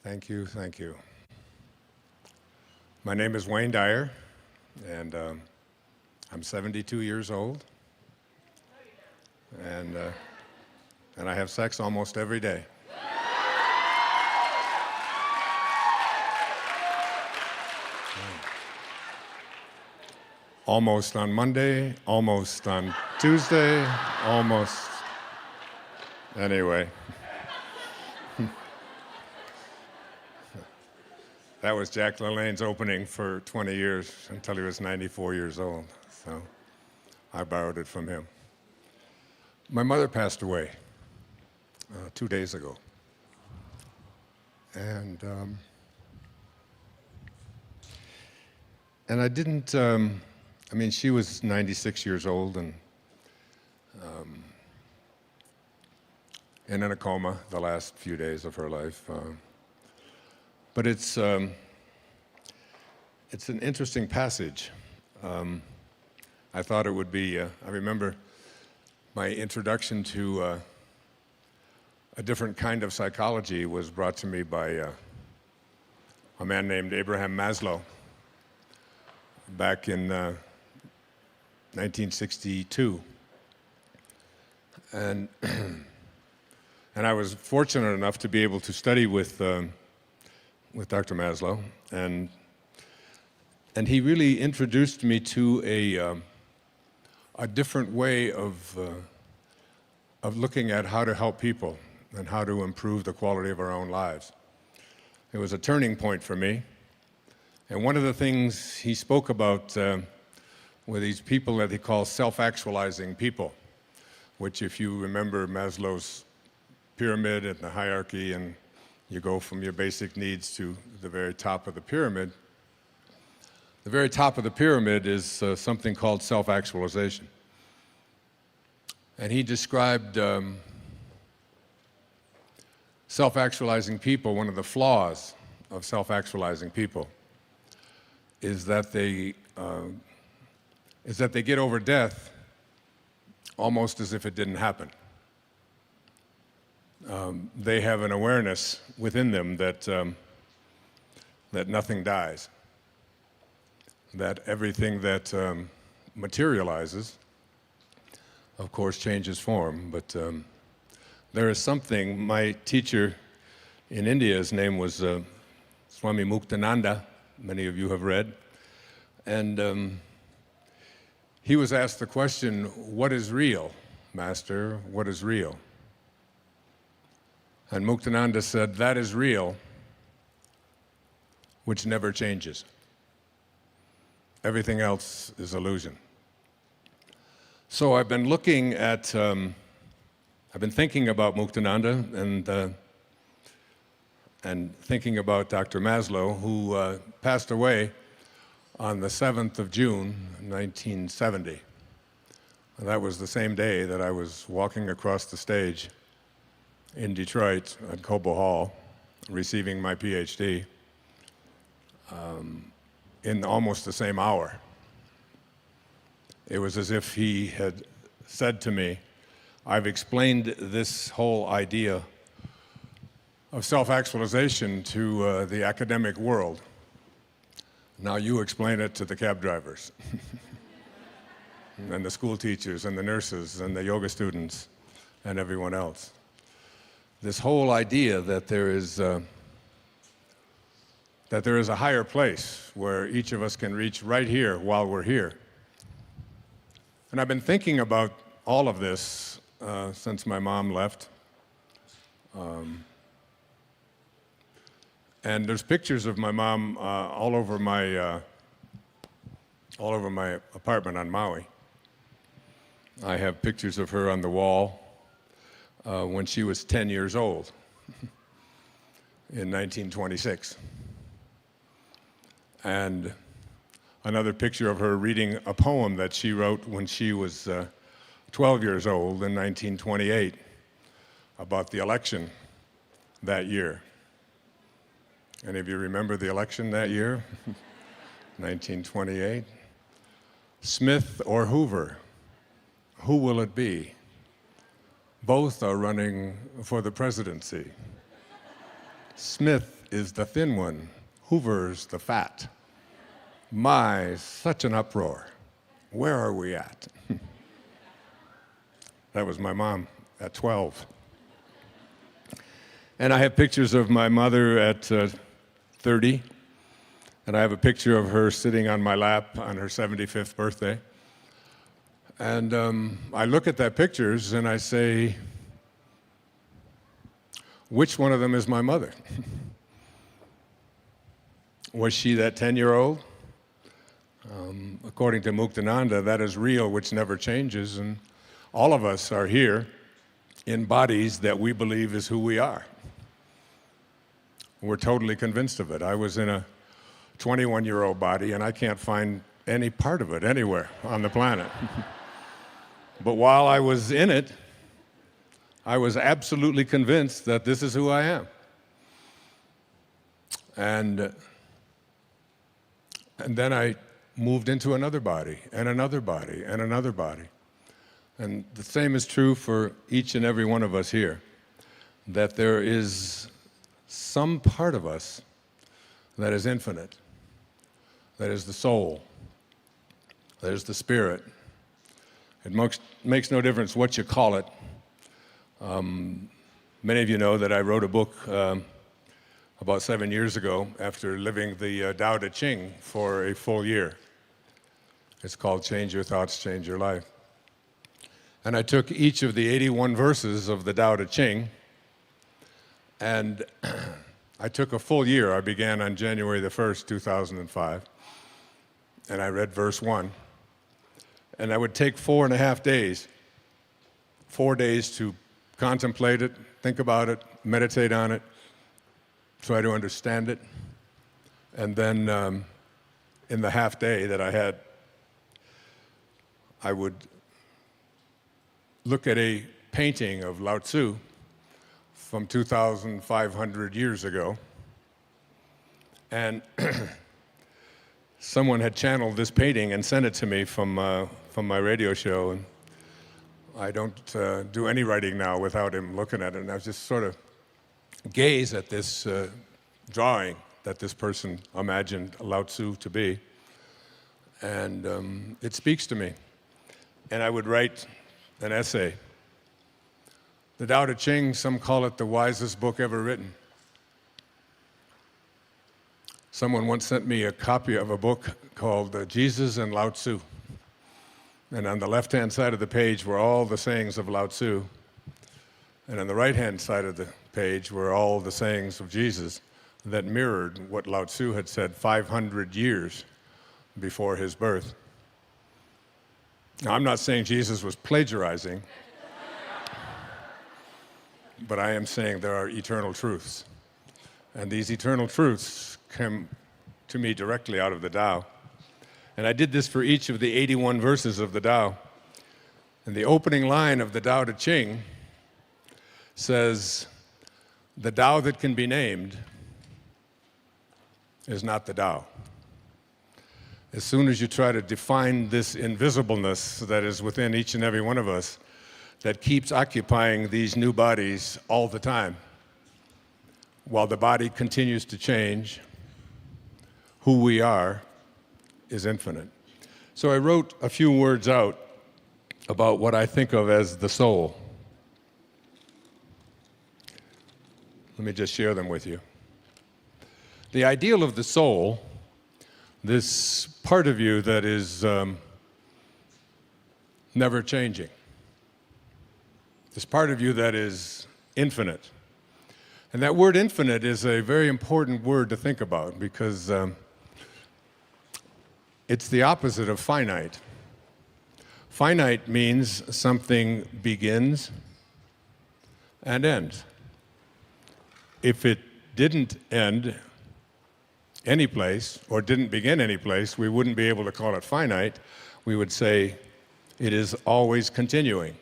Thank you, thank you. My name is Wayne Dyer, and I'm 72 years old, and I have sex almost every day. Almost on Monday, almost on Tuesday, almost. Anyway. That was Jack LaLanne's opening for 20 years until he was 94 years old. So I borrowed it from him. My mother passed away 2 days ago. And I didn't, she was 96 years old and in a coma the last few days of her life. But it's an interesting passage. I thought it would be, I remember my introduction to a different kind of psychology was brought to me by a man named Abraham Maslow back in 1962. And I was fortunate enough to be able to study with Dr. Maslow, and he really introduced me to a different way of looking at how to help people and how to improve the quality of our own lives. It was a turning point for me, and one of the things he spoke about were these people that he calls self-actualizing people, which, if you remember Maslow's pyramid and the hierarchy, and you go from your basic needs to the very top of the pyramid. The very top of the pyramid is something called self-actualization. And he described self-actualizing people. One of the flaws of self-actualizing people is that they get over death almost as if it didn't happen. They have an awareness within them that nothing dies, that everything that materializes, of course, changes form. But there is something. My teacher in India, his name was Swami Muktananda. Many of you have read, and he was asked the question, "What is real, Master? What is real?" And Muktananda said, "That is real, which never changes. Everything else is illusion." So I've been looking at, I've been thinking about Muktananda and thinking about Dr. Maslow, who passed away on the 7th of June, 1970. And that was the same day that I was walking across the stage in Detroit at Cobo Hall, receiving my PhD in almost the same hour. It was as if he had said to me, "I've explained this whole idea of self-actualization to the academic world. Now you explain it to the cab drivers and the school teachers and the nurses and the yoga students and everyone else. This whole idea that there is a higher place where each of us can reach right here while we're here." And I've been thinking about all of this since my mom left. And there's pictures of my mom all over my apartment on Maui. I have pictures of her on the wall when she was 10 years old in 1926. And another picture of her reading a poem that she wrote when she was 12 years old in 1928 about the election that year. Any of you remember the election that year? 1928. Smith or Hoover, who will it be? Both are running for the presidency. Smith is the thin one. Hoover's the fat. My, such an uproar. Where are we at? That was my mom at 12. And I have pictures of my mother at 30. And I have a picture of her sitting on my lap on her 75th birthday. And I look at that pictures and I say, which one of them is my mother? Was she that 10-year-old? According to Muktananda, that is real, which never changes. And all of us are here in bodies that we believe is who we are. We're totally convinced of it. I was in a 21-year-old body, and I can't find any part of it anywhere on the planet. But while I was in it, I was absolutely convinced that this is who I am. And then I moved into another body, and another body, and another body. And the same is true for each and every one of us here, that there is some part of us that is infinite, that is the soul, that is the spirit. It makes no difference what you call it. Many of you know that I wrote a book about 7 years ago after living the Tao Te Ching for a full year. It's called Change Your Thoughts, Change Your Life. And I took each of the 81 verses of the Tao Te Ching, and I took a full year. I began on January the 1st, 2005, and I read verse 1. And I would take 4.5 days, 4 days to contemplate it, think about it, meditate on it, try to understand it. And then in the half day that I had, I would look at a painting of Lao Tzu from 2,500 years ago. And someone had channeled this painting and sent it to me from my radio show. And I don't do any writing now without him looking at it. And I just sort of gaze at this drawing that this person imagined Lao Tzu to be. And it speaks to me. And I would write an essay. The Tao Te Ching, some call it the wisest book ever written. Someone once sent me a copy of a book called Jesus and Lao Tzu. And on the left-hand side of the page were all the sayings of Lao Tzu. And on the right-hand side of the page were all the sayings of Jesus that mirrored what Lao Tzu had said 500 years before his birth. Now, I'm not saying Jesus was plagiarizing, but I am saying there are eternal truths. And these eternal truths come to me directly out of the Tao. And I did this for each of the 81 verses of the Tao. And the opening line of the Tao Te Ching says, the Tao that can be named is not the Tao. As soon as you try to define this invisibleness that is within each and every one of us, that keeps occupying these new bodies all the time, while the body continues to change, who we are is infinite. So I wrote a few words out about what I think of as the soul. Let me just share them with you. The ideal of the soul, this part of you that is never changing, this part of you that is infinite. And that word infinite is a very important word to think about because it's the opposite of finite. Finite means something begins and ends. If it didn't end any place or didn't begin any place, we wouldn't be able to call it finite. We would say it is always continuing.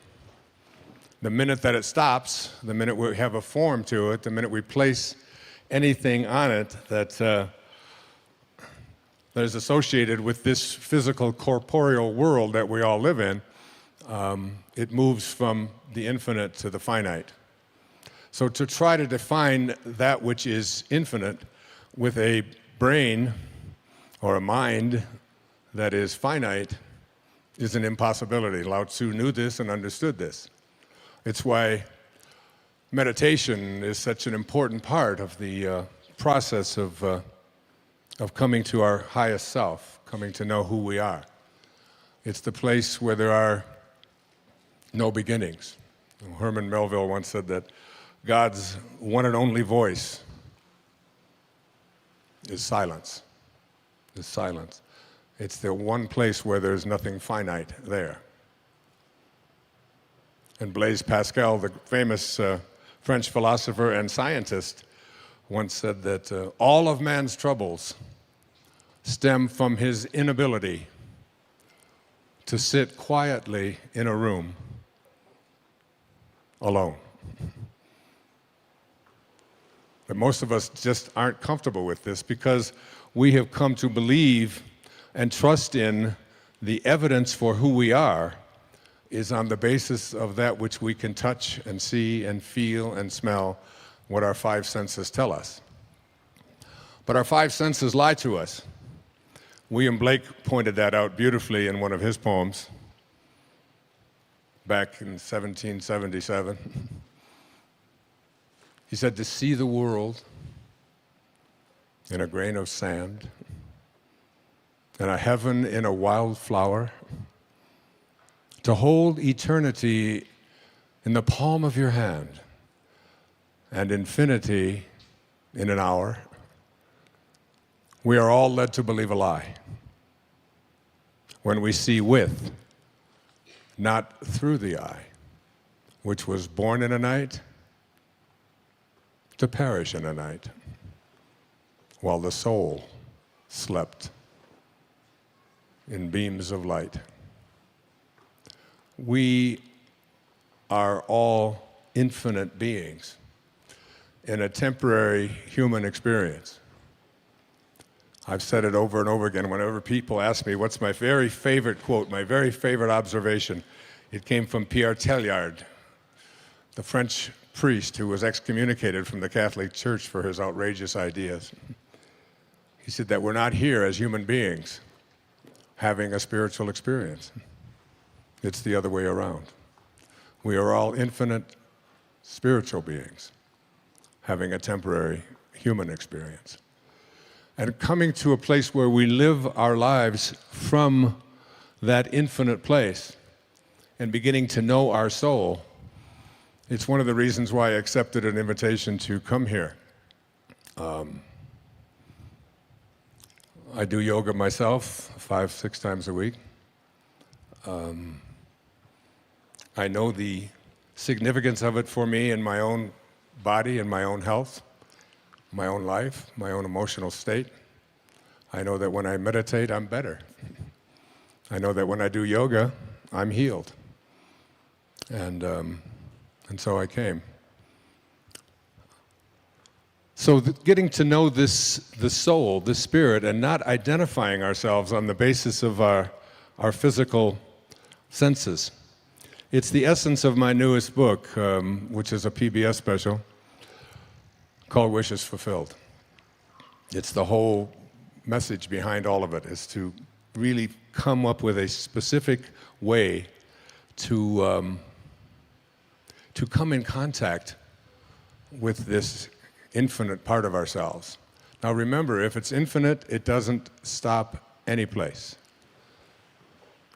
The minute that it stops, the minute we have a form to it, the minute we place anything on it that is associated with this physical corporeal world that we all live in, it moves from the infinite to the finite. So to try to define that which is infinite with a brain or a mind that is finite is an impossibility. Lao Tzu knew this and understood this. It's why meditation is such an important part of the process of coming to our highest self, coming to know who we are. It's the place where there are no beginnings. Herman Melville once said that God's one and only voice is silence. Is silence. It's the one place where there's nothing finite there. And Blaise Pascal, the famous French philosopher and scientist, once said that all of man's troubles stem from his inability to sit quietly in a room alone. But most of us just aren't comfortable with this because we have come to believe and trust in the evidence for who we are is on the basis of that which we can touch and see and feel and smell, what our five senses tell us. But our five senses lie to us. William Blake pointed that out beautifully in one of his poems back in 1777. He said, to see the world in a grain of sand, and a heaven in a wild flower, to hold eternity in the palm of your hand, and infinity in an hour, we are all led to believe a lie when we see with, not through the eye, which was born in a night, to perish in a night, while the soul slept in beams of light. We are all infinite beings in a temporary human experience. I've said it over and over again. Whenever people ask me what's my very favorite quote, my very favorite observation, it came from Pierre Teilhard, the French priest who was excommunicated from the Catholic Church for his outrageous ideas. He said that we're not here as human beings having a spiritual experience. It's the other way around. We are all infinite spiritual beings having a temporary human experience. And coming to a place where we live our lives from that infinite place and beginning to know our soul, it's one of the reasons why I accepted an invitation to come here. I do yoga myself 5-6 times a week. I know the significance of it for me in my own body and my own health, my own life, my own emotional state. I know that when I meditate, I'm better. I know that when I do yoga, I'm healed. And so I came. So getting to know the soul, the spirit, and not identifying ourselves on the basis of our physical senses. It's the essence of my newest book, which is a PBS special called Wishes Fulfilled. It's the whole message behind all of it, is to really come up with a specific way to come in contact with this infinite part of ourselves. Now remember, if it's infinite, it doesn't stop any place.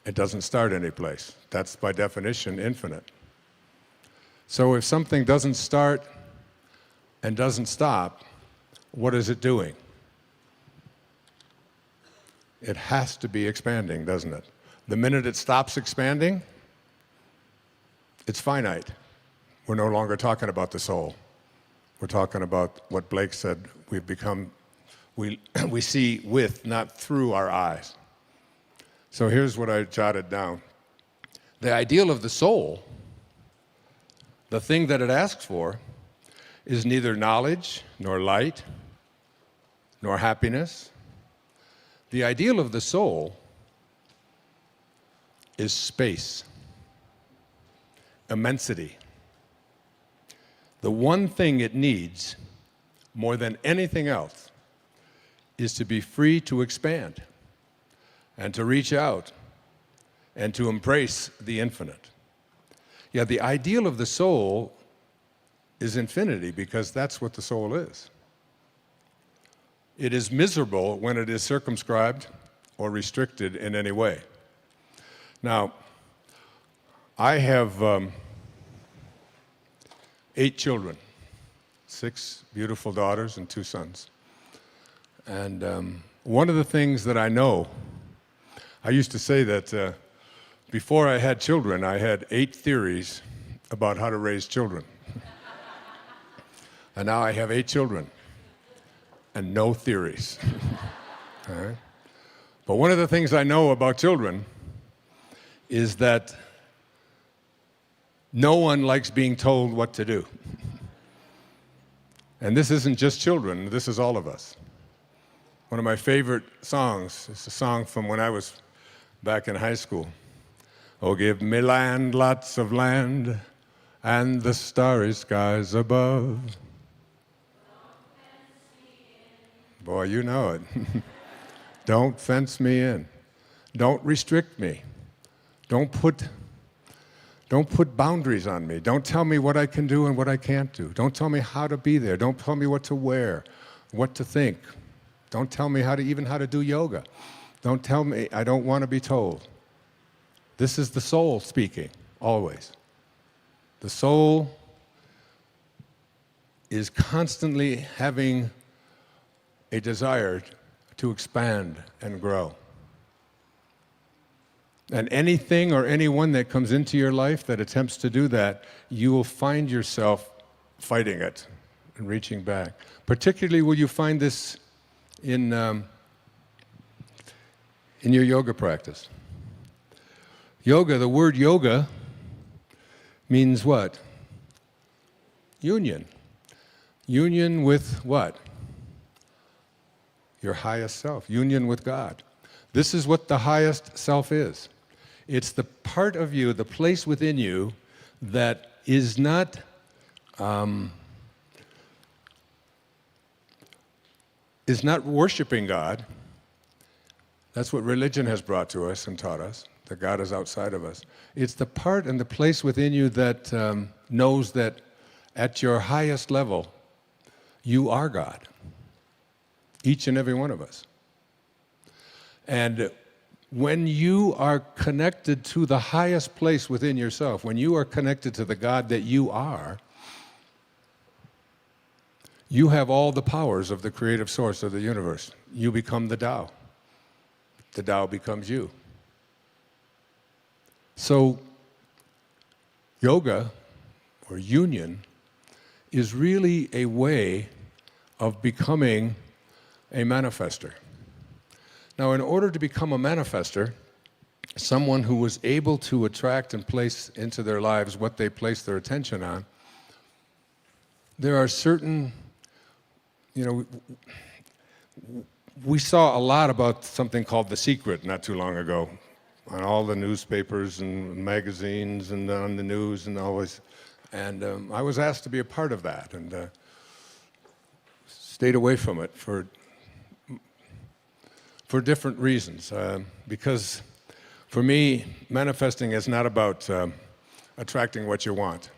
It doesn't start any place. That's by definition infinite. So if something doesn't start and doesn't stop, what is it doing? It has to be expanding, doesn't it? The minute it stops expanding, it's finite. We're no longer talking about the soul. We're talking about what Blake said, we see with, not through our eyes. So here's what I jotted down. The ideal of the soul, the thing that it asks for, is neither knowledge, nor light, nor happiness. The ideal of the soul is space, immensity. the one thing it needs more than anything else is to be free to expand and to reach out and to embrace the infinite. Yeah, the ideal of the soul is infinity, because that's what the soul is. It is miserable when it is circumscribed or restricted in any way. Now, I have 8 children, 6 beautiful daughters and 2 sons. And one of the things that I know, I used to say that before I had children, I had 8 theories about how to raise children. And now I have 8 children and no theories. All right? But one of the things I know about children is that no one likes being told what to do. And this isn't just children, this is all of us. One of my favorite songs is a song from when I was back in high school. Oh, give me land, lots of land, and the starry skies above. Boy, you know it. Don't fence me in. Don't restrict me. Don't put boundaries on me. Don't tell me what I can do and what I can't do. Don't tell me how to be there. Don't tell me what to wear, what to think. Don't tell me how to do yoga. Don't tell me, I don't want to be told. This is the soul speaking, always. The soul is constantly having a desire to expand and grow. And anything or anyone that comes into your life that attempts to do that, you will find yourself fighting it and reaching back. Particularly will you find this in your yoga practice. Yoga, the word yoga means what? Union. Union with what? Your highest self. Union with God. This is what the highest self is. It's the part of you, the place within you that is not worshiping God. That's what religion has brought to us and taught us, that God is outside of us. It's the part and the place within you that knows that at your highest level, you are God. Each and every one of us. And when you are connected to the highest place within yourself, when you are connected to the God that you are, you have all the powers of the creative source of the universe. You become the Tao. The Tao becomes you. So, yoga, or union, is really a way of becoming a manifester. Now, in order to become a manifester, someone who was able to attract and place into their lives what they place their attention on, there are certain, we saw a lot about something called The Secret not too long ago on all the newspapers and magazines and on the news and always. And I was asked to be a part of that and stayed away from it for different reasons. Because for me, manifesting is not about attracting what you want.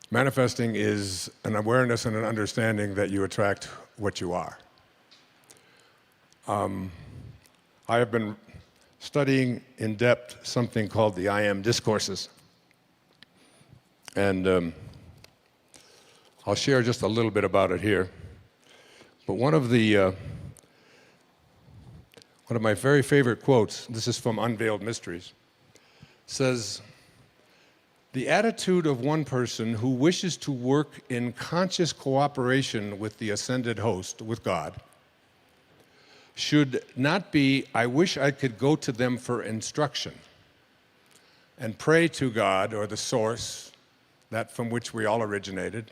Manifesting is an awareness and an understanding that you attract what you are. I have been studying in depth something called the I Am discourses. And I'll share just a little bit about it here. But one of my very favorite quotes, this is from Unveiled Mysteries, says, "The attitude of one person who wishes to work in conscious cooperation with the ascended host, with God, should not be, I wish I could go to them for instruction and pray to God or the source, that from which we all originated."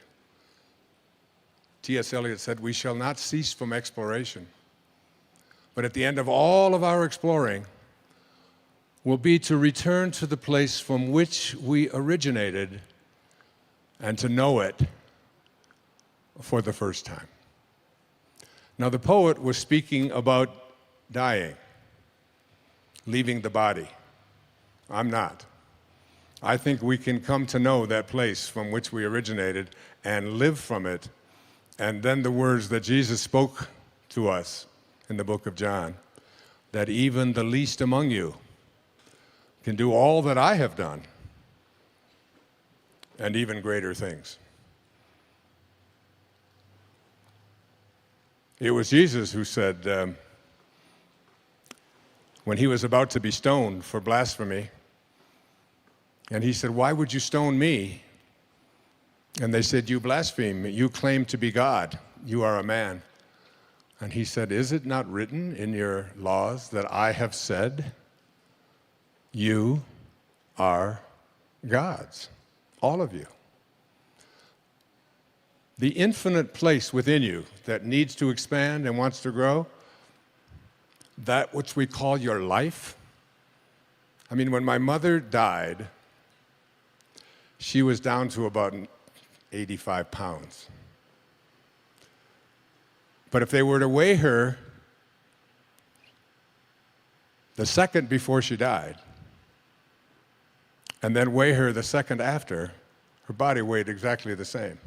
T.S. Eliot said, "We shall not cease from exploration. But at the end of all of our exploring will be to return to the place from which we originated and to know it for the first time. Now, the poet was speaking about dying, leaving the body. I'm not. I think we can come to know that place from which we originated and live from it. And then the words that Jesus spoke to us in the book of John, that even the least among you can do all that I have done and even greater things. It was Jesus who said, when he was about to be stoned for blasphemy, and he said, "Why would you stone me?" And they said, "You blaspheme. You claim to be God. You are a man." And he said, "Is it not written in your laws that I have said, you are gods, all of you?" The infinite place within you that needs to expand and wants to grow, that which we call your life. I mean, when my mother died, she was down to about 85 pounds. But if they were to weigh her the second before she died, and then weigh her the second after, her body weighed exactly the same.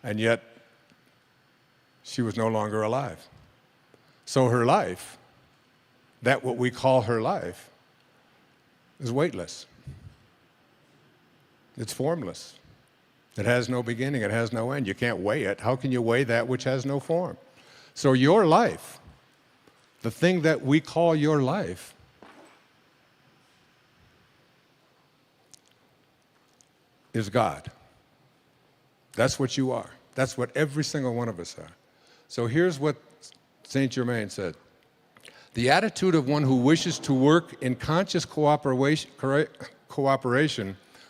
And yet, she was no longer alive. So her life, that what we call her life, is weightless. It's formless. It has no beginning, it has no end. You can't weigh it. How can you weigh that which has no form? So your life, the thing that we call your life, is God. That's what you are. That's what every single one of us are. So here's what Saint Germain said. The attitude of one who wishes to work in conscious cooperation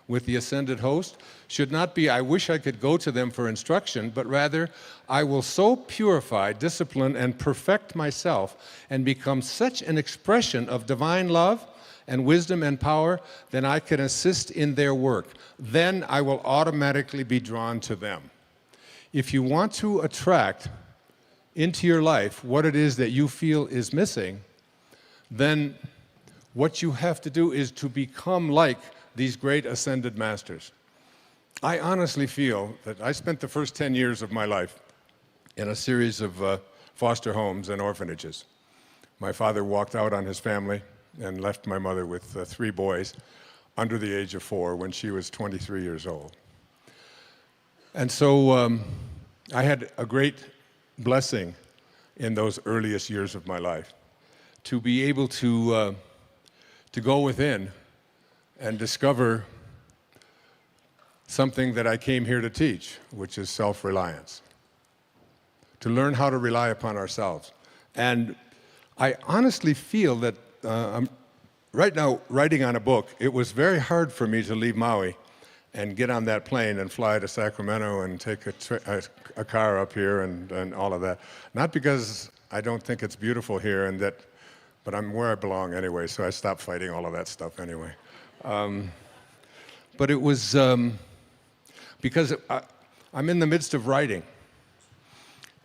with the ascended host should not be, "I wish I could go to them for instruction," but rather, "I will so purify, discipline, and perfect myself and become such an expression of divine love and wisdom and power that I can assist in their work. Then I will automatically be drawn to them." If you want to attract into your life what it is that you feel is missing, then what you have to do is to become like these great ascended masters. I honestly feel that I spent the first 10 years of my life in a series of foster homes and orphanages. My father walked out on his family and left my mother with 3 boys under the age of 4 when she was 23 years old. And so I had a great blessing in those earliest years of my life to be able to go within and discover something that I came here to teach, which is self-reliance. To learn how to rely upon ourselves. And I honestly feel that I'm right now writing on a book. It was very hard for me to leave Maui and get on that plane and fly to Sacramento and take a car up here and all of that. Not because I don't think it's beautiful here, but I'm where I belong anyway, so I stopped fighting all of that stuff anyway. But it was because I'm in the midst of writing.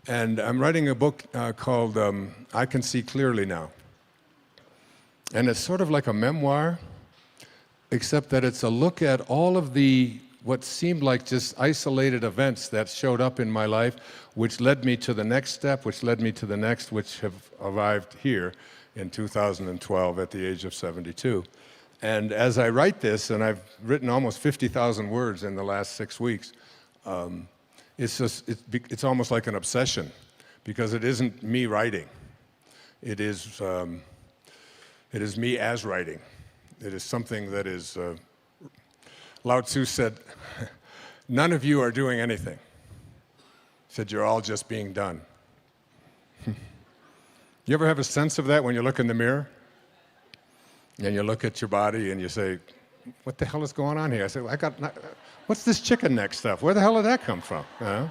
And I'm writing a book called I Can See Clearly Now. And it's sort of like a memoir, except that it's a look at all of the what seemed like just isolated events that showed up in my life, which led me to the next step, which led me to the next, which have arrived here in 2012 at the age of 72. And as I write this, and I've written almost 50,000 words in the last 6 weeks, it's almost like an obsession, because it isn't me writing. It is me as writing. It is something that is, Lao Tzu said, none of you are doing anything. He said, you're all just being done. You ever have a sense of that when you look in the mirror? And you look at your body and you say, what the hell is going on here? I said, what's this chicken neck stuff? Where the hell did that come from? You know?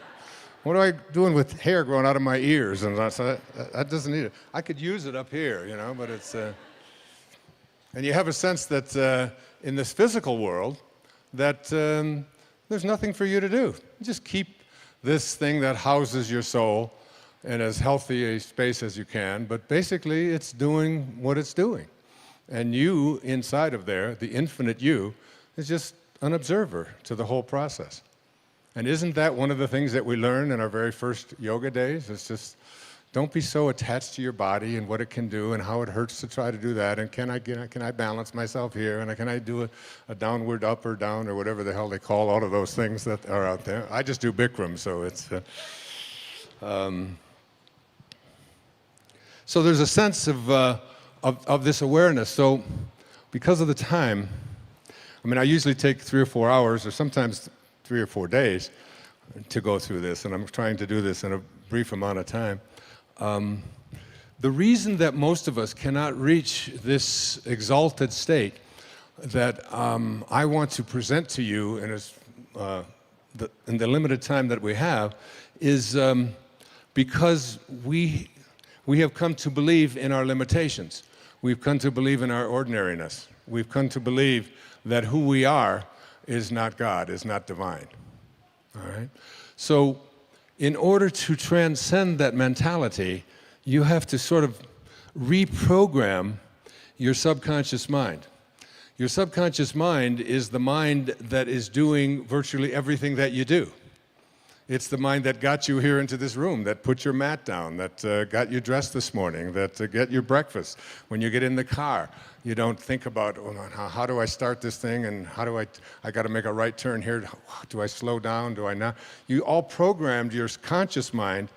What am I doing with hair growing out of my ears? And I said, that doesn't need it. I could use it up here, you know, but it's... And you have a sense that in this physical world, that There's nothing for you to do. Just keep this thing that houses your soul in as healthy a space as you can, but basically it's doing what it's doing. And you, inside of there, the infinite you, is just an observer to the whole process. And isn't that one of the things that we learn in our very first yoga days? It's just, don't be so attached to your body and what it can do and how it hurts to try to do that, and can I balance myself here, and can I do a downward up or down or whatever the hell they call all of those things that are out there. I just do Bikram, so it's... So there's a sense of this awareness. So because of the time, I mean, I usually take 3 or 4 hours, or sometimes 3 or 4 days to go through this, and I'm trying to do this in a brief amount of time. The reason that most of us cannot reach this exalted state that I want to present to you in the limited time that we have is because we have come to believe in our limitations. We've come to believe in our ordinariness. We've come to believe that who we are is not God, is not divine. All right? So in order to transcend that mentality, you have to sort of reprogram your subconscious mind. Your subconscious mind is the mind that is doing virtually everything that you do. It's the mind that got you here into this room, that put your mat down, that got you dressed this morning, that get your breakfast. When you get in the car, you don't think about, oh, how do I start this thing, and how do I got to make a right turn here. Do I slow down? Do I not? You all programmed your conscious mind,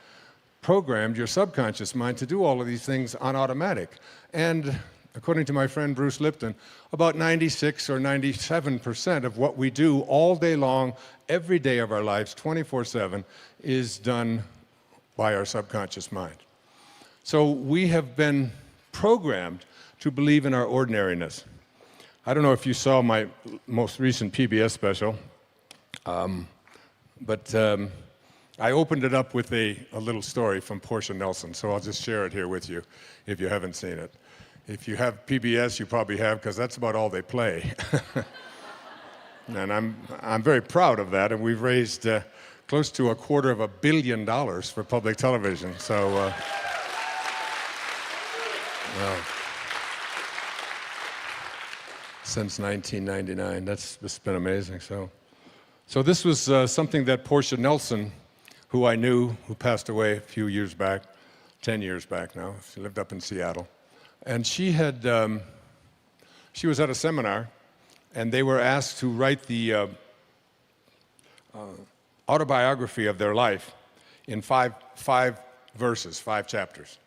programmed your subconscious mind to do all of these things on automatic. And according to my friend Bruce Lipton, about 96 or 97% of what we do all day long, every day of our lives, 24/7, is done by our subconscious mind. So we have been programmed to believe in our ordinariness. I don't know if you saw my most recent PBS special, but I opened it up with a little story from Portia Nelson, so I'll just share it here with you if you haven't seen it. If you have PBS, you probably have, because that's about all they play. And I'm very proud of that, and we've raised close to $250 million for public television. So, well, since 1999, that's been amazing. So this was something that Portia Nelson, who I knew, who passed away a few years back, 10 years back now. She lived up in Seattle. And she was at a seminar, and they were asked to write the autobiography of their life in five verses, 5 chapters.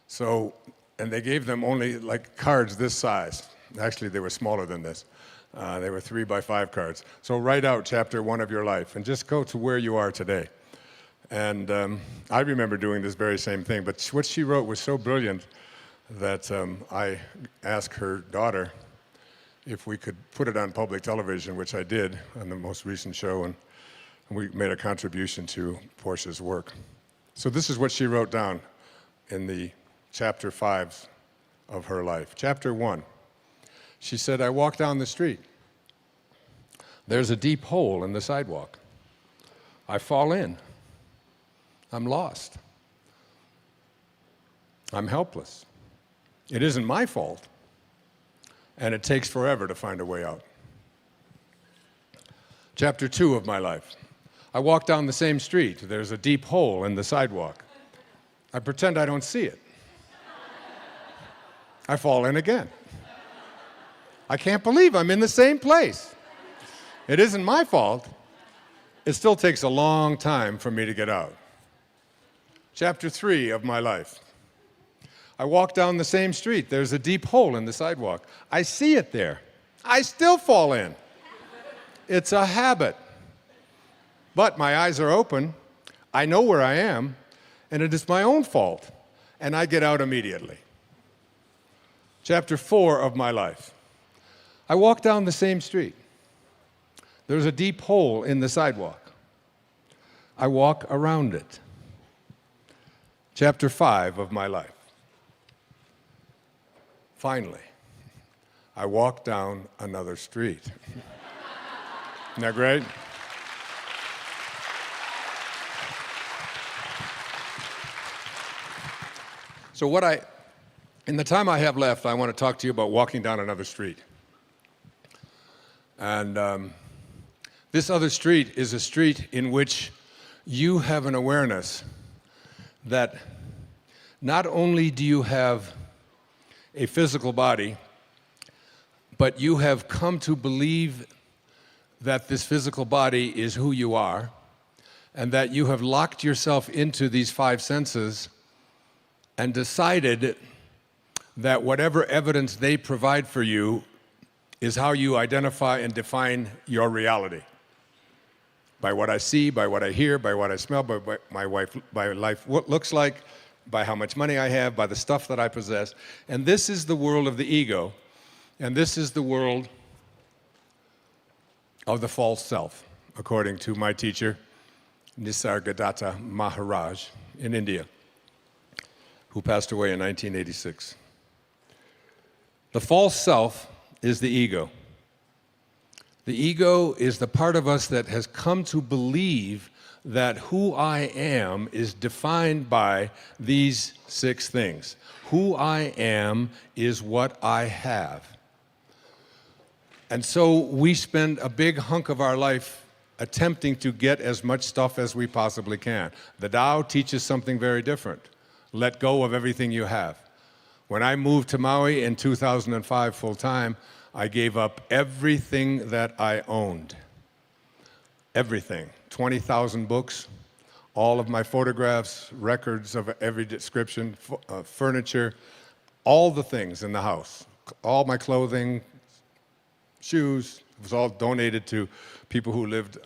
So, and they gave them only like cards this size. Actually, they were smaller than this. They were 3 by 5 cards. So write out chapter 1 of your life and just go to where you are today. And I remember doing this very same thing, but what she wrote was so brilliant that I asked her daughter if we could put it on public television, which I did on the most recent show, and we made a contribution to Portia's work. So this is what she wrote down in the chapter 5 of her life. Chapter 1, she said, I walk down the street. There's a deep hole in the sidewalk. I fall in. I'm lost. I'm helpless. It isn't my fault, and it takes forever to find a way out. Chapter 2 of my life. I walk down the same street. There's a deep hole in the sidewalk. I pretend I don't see it. I fall in again. I can't believe I'm in the same place. It isn't my fault. It still takes a long time for me to get out. Chapter 3 of my life. I walk down the same street. There's a deep hole in the sidewalk. I see it there. I still fall in. It's a habit. But my eyes are open. I know where I am, and it is my own fault, and I get out immediately. Chapter 4 of my life. I walk down the same street. There's a deep hole in the sidewalk. I walk around it. Chapter 5 of my life. Finally, I walk down another street. Isn't that great? So in the time I have left, I want to talk to you about walking down another street. And this other street is a street in which you have an awareness that not only do you have a physical body, but you have come to believe that this physical body is who you are, and that you have locked yourself into these five senses and decided that whatever evidence they provide for you is how you identify and define your reality. By what I see, by what I hear, by what I smell, by what my life looks like, by how much money I have, by the stuff that I possess. And this is the world of the ego, and this is the world of the false self, according to my teacher, Nisargadatta Maharaj in India, who passed away in 1986. The false self is the ego. The ego is the part of us that has come to believe that who I am is defined by these 6 things. Who I am is what I have. And so we spend a big hunk of our life attempting to get as much stuff as we possibly can. The Tao teaches something very different. Let go of everything you have. When I moved to Maui in 2005 full-time, I gave up everything that I owned. Everything. 20,000 books, all of my photographs, records of every description, furniture, all the things in the house. All my clothing, shoes, it was all donated to people who lived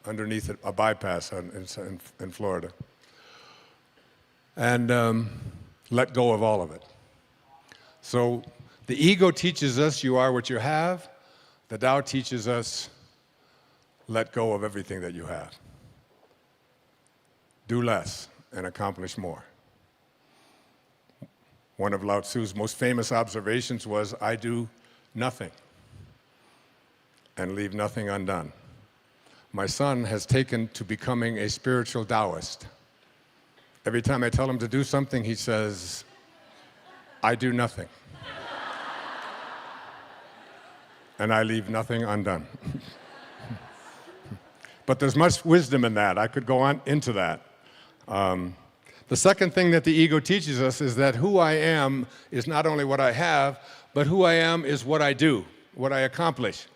underneath a bypass in Florida. And let go of all of it. So the ego teaches us you are what you have. The Tao teaches us let go of everything that you have. Do less and accomplish more. One of Lao Tzu's most famous observations was, I do nothing and leave nothing undone. My son has taken to becoming a spiritual Taoist. Every time I tell him to do something, he says, I do nothing. And I leave nothing undone. But there's much wisdom in that. I could go on into that. The second thing that the ego teaches us is that who I am is not only what I have, but who I am is what I do, what I accomplish.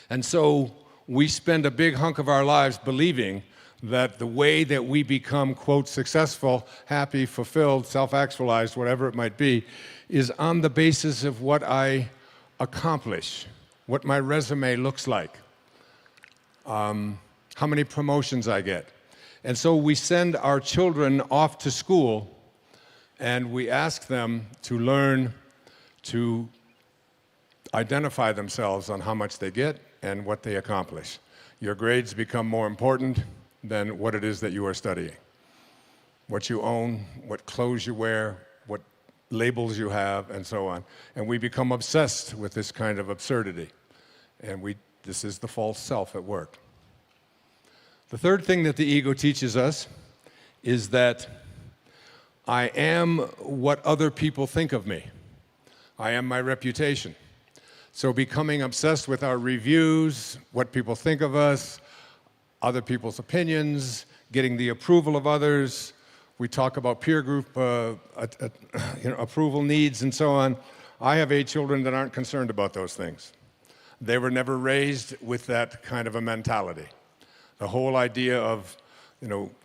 And so we spend a big hunk of our lives believing that the way that we become, quote, successful, happy, fulfilled, self-actualized, whatever it might be, is on the basis of what I accomplish, what my resume looks like, how many promotions I get. And so we send our children off to school and we ask them to learn to identify themselves on how much they get and what they accomplish. Your grades become more important than what it is that you are studying. What you own, what clothes you wear, what labels you have, and so on. And we become obsessed with this kind of absurdity. And this is the false self at work. The third thing that the ego teaches us is that I am what other people think of me. I am my reputation. So becoming obsessed with our reviews, what people think of us, other people's opinions, getting the approval of others. We talk about peer group approval needs and so on. I have 8 children that aren't concerned about those things. They were never raised with that kind of a mentality. The whole idea of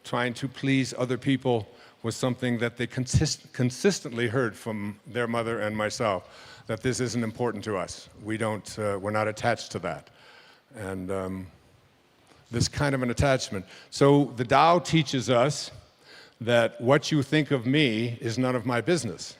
trying to please other people was something that they consistently heard from their mother and myself, that this isn't important to us. We're not attached to that. And this kind of an attachment. So the Tao teaches us that what you think of me is none of my business.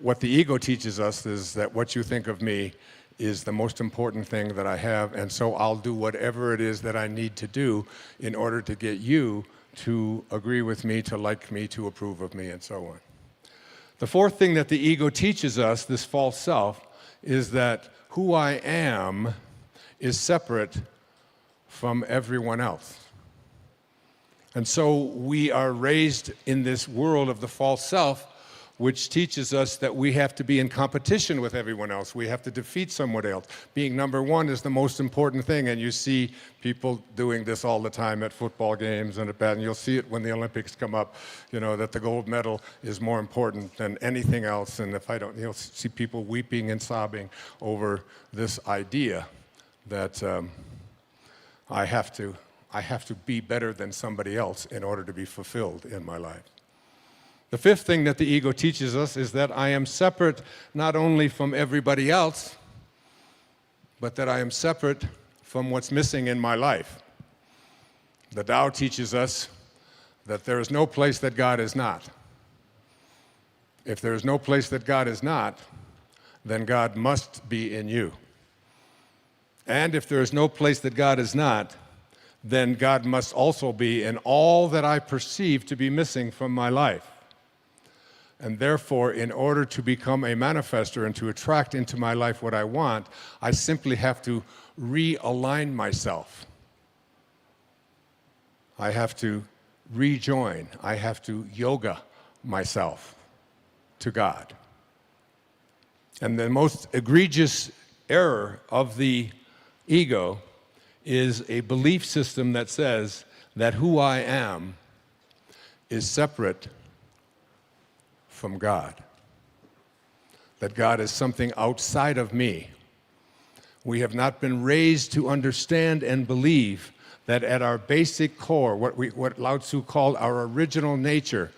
What the ego teaches us is that what you think of me is the most important thing that I have, and so I'll do whatever it is that I need to do in order to get you to agree with me, to like me, to approve of me, and so on. The fourth thing that the ego teaches us, this false self, is that who I am is separate from everyone else. And so we are raised in this world of the false self, which teaches us that we have to be in competition with everyone else. We have to defeat someone else. Being number one is the most important thing, and you see people doing this all the time at football games and at bat, and you'll see it when the Olympics come up, that the gold medal is more important than anything else, and you'll see people weeping and sobbing over this idea that I have to be better than somebody else in order to be fulfilled in my life. The fifth thing that the ego teaches us is that I am separate not only from everybody else, but that I am separate from what's missing in my life. The Tao teaches us that there is no place that God is not. If there is no place that God is not, then God must be in you. And if there is no place that God is not, then God must also be in all that I perceive to be missing from my life. And therefore, in order to become a manifester and to attract into my life what I want, I simply have to realign myself. I have to rejoin. I have to yoga myself to God. And the most egregious error of the ego is a belief system that says that who I am is separate from God, that God is something outside of me. We have not been raised to understand and believe that at our basic core, what Lao Tzu called our original nature,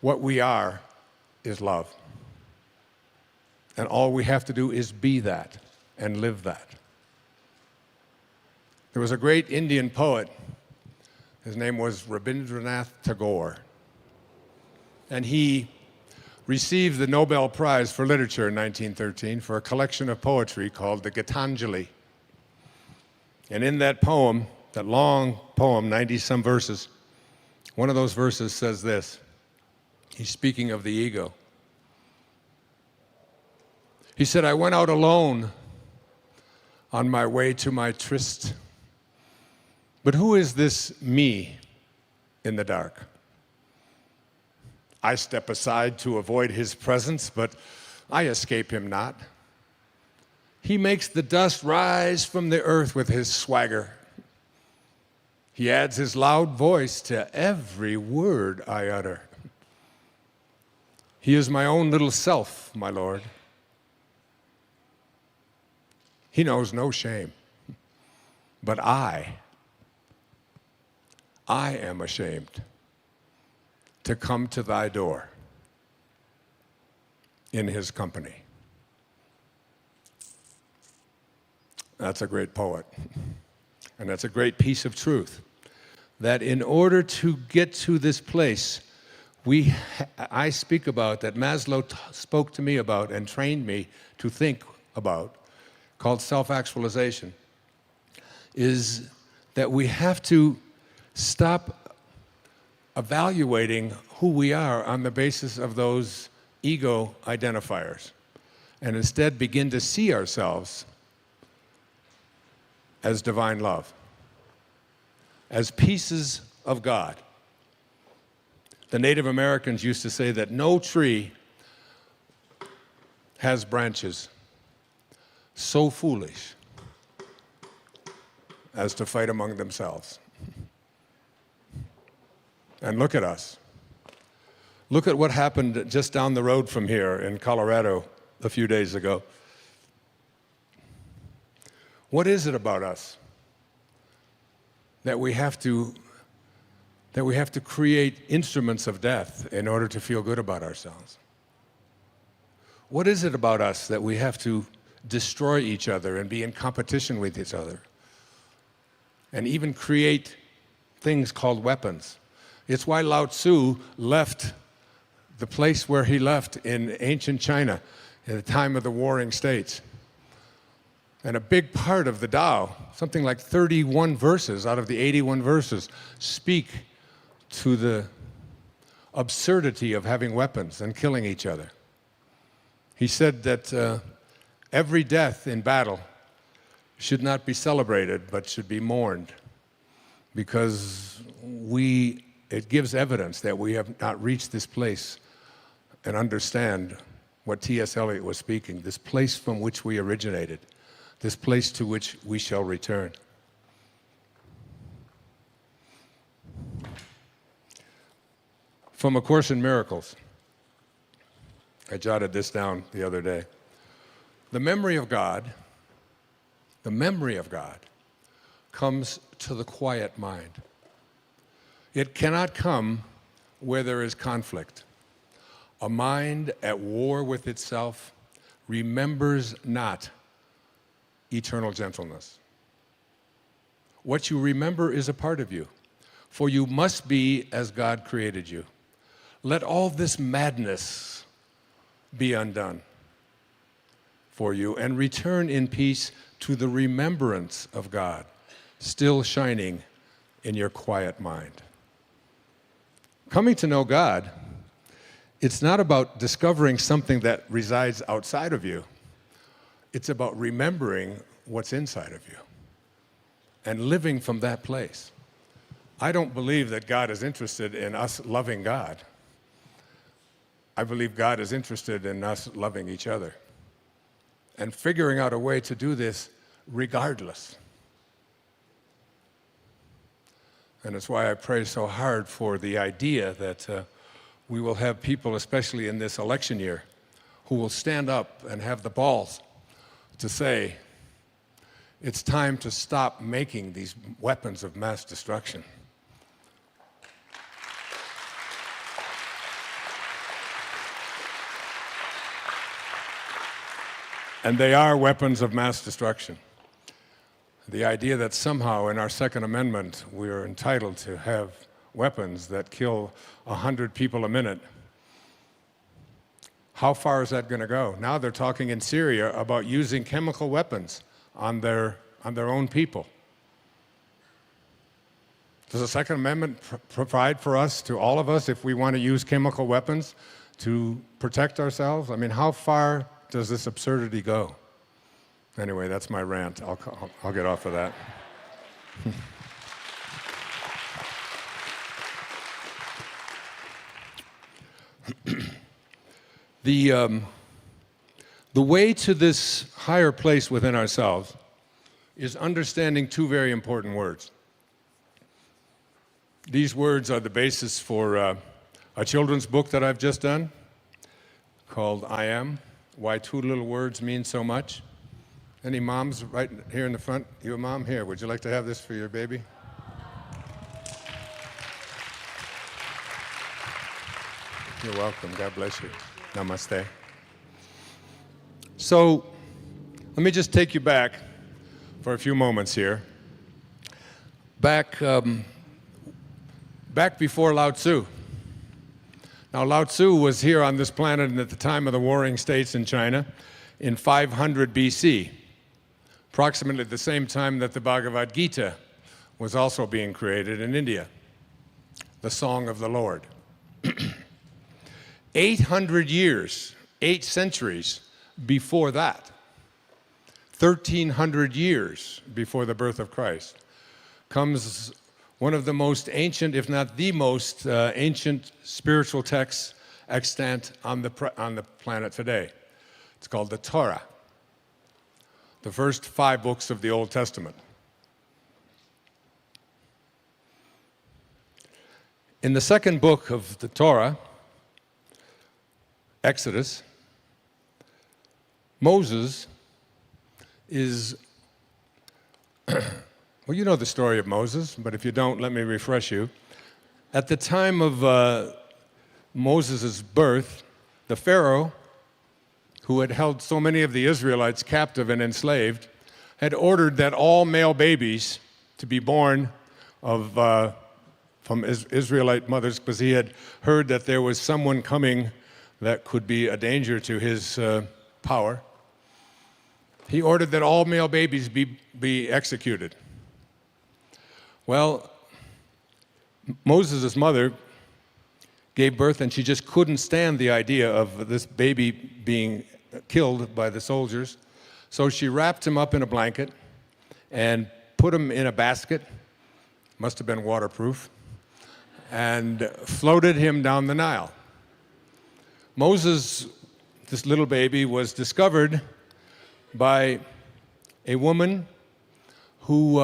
what we are is love. And all we have to do is be that and live that. There was a great Indian poet. His name was Rabindranath Tagore. And he received the Nobel Prize for Literature in 1913 for a collection of poetry called the Gitanjali. And in that poem, that long poem, 90-some verses, one of those verses says this. He's speaking of the ego. He said, I went out alone on my way to my tryst. But who is this me in the dark? I step aside to avoid his presence, but I escape him not. He makes the dust rise from the earth with his swagger. He adds his loud voice to every word I utter. He is my own little self, my Lord. He knows no shame, but I am ashamed to come to thy door in his company. That's a great poet. And that's a great piece of truth. That in order to get to this place, I speak about, that Maslow spoke to me about and trained me to think about, called self-actualization, is that we have to stop evaluating who we are on the basis of those ego identifiers, and instead begin to see ourselves as divine love, as pieces of God. The Native Americans used to say that no tree has branches so foolish as to fight among themselves. And look at us. Look at what happened just down the road from here in Colorado a few days ago. What is it about us that we have to create instruments of death in order to feel good about ourselves? What is it about us that we have to destroy each other and be in competition with each other and even create things called weapons? It's why Lao Tzu left the place where he left in ancient China at the time of the Warring States. And a big part of the Tao, something like 31 verses out of the 81 verses, speak to the absurdity of having weapons and killing each other. He said that every death in battle should not be celebrated, but should be mourned. because it gives evidence that we have not reached this place and understand what T.S. Eliot was speaking, this place from which we originated, this place to which we shall return. From A Course in Miracles, I jotted this down the other day. The memory of God comes to the quiet mind. It cannot come where there is conflict. A mind at war with itself remembers not eternal gentleness. What you remember is a part of you, for you must be as God created you. Let all this madness be undone for you, and return in peace to the remembrance of God, still shining in your quiet mind. Coming to know God, it's not about discovering something that resides outside of you. It's about remembering what's inside of you and living from that place. I don't believe that God is interested in us loving God. I believe God is interested in us loving each other and figuring out a way to do this regardless. And it's why I pray so hard for the idea that we will have people, especially in this election year, who will stand up and have the balls to say, it's time to stop making these weapons of mass destruction. And they are weapons of mass destruction. The idea that somehow in our Second Amendment we are entitled to have weapons that kill 100 people a minute. How far is that going to go? Now they're talking in Syria about using chemical weapons on their own people. Does the Second Amendment provide for us, to all of us, if we want to use chemical weapons to protect ourselves? I mean, how far does this absurdity go? Anyway, that's my rant. I'll get off of that. The way to this higher place within ourselves is understanding two very important words. These words are the basis for a children's book that I've just done called I Am, Why Two Little Words Mean So Much. Any moms right here in the front? You a mom? Here, would you like to have this for your baby? You're welcome. God bless you. Namaste. So, let me just take you back for a few moments here. Back before Lao Tzu. Now, Lao Tzu was here on this planet at the time of the Warring States in China in 500 BC, approximately the same time that the Bhagavad Gita was also being created in India, the Song of the Lord. 800 years, 8 centuries before that, 1,300 years before the birth of Christ, comes one of the most ancient, if not the most ancient spiritual texts extant on the planet today. It's called the Torah, the first 5 books of the Old Testament. In the second book of the Torah, Exodus, Moses is, well, you know the story of Moses, but if you don't, let me refresh you. At the time of Moses' birth, the Pharaoh, who had held so many of the Israelites captive and enslaved, had ordered that all male babies to be born from Israelite mothers, because he had heard that there was someone coming that could be a danger to his power. He ordered that all male babies be executed. Well, Moses' mother gave birth, and she just couldn't stand the idea of this baby being killed by the soldiers. So she wrapped him up in a blanket and put him in a basket. must have been waterproof, and floated him down the Nile. Moses, this little baby, was discovered by a woman who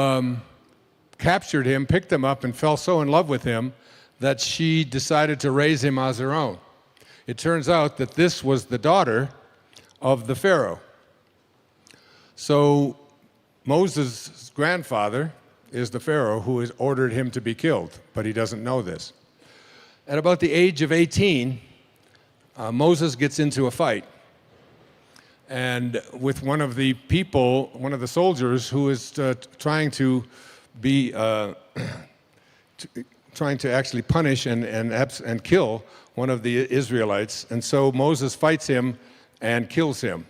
captured him, picked him up, and fell so in love with him that she decided to raise him as her own. It turns out that this was the daughter of the Pharaoh. So Moses' grandfather is the Pharaoh who has ordered him to be killed, but he doesn't know this. At about the age of 18, Moses gets into a fight, and with one of the people, one of the soldiers who is trying to actually punish and kill one of the Israelites. And so Moses fights him and kills him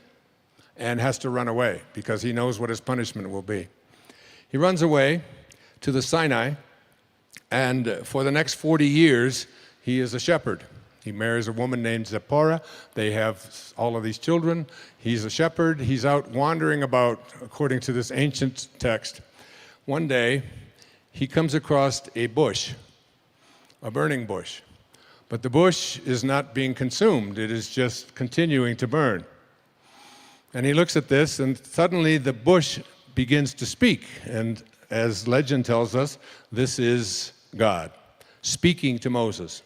and has to run away because he knows what his punishment will be. He runs away to the Sinai, and for the next 40 years, he is a shepherd. He marries a woman named Zipporah. They have all of these children. He's a shepherd. He's out wandering about, according to this ancient text. One day, he comes across a bush, a burning bush. But the bush is not being consumed. It is just continuing to burn. And he looks at this, and suddenly the bush begins to speak. And as legend tells us, this is God speaking to Moses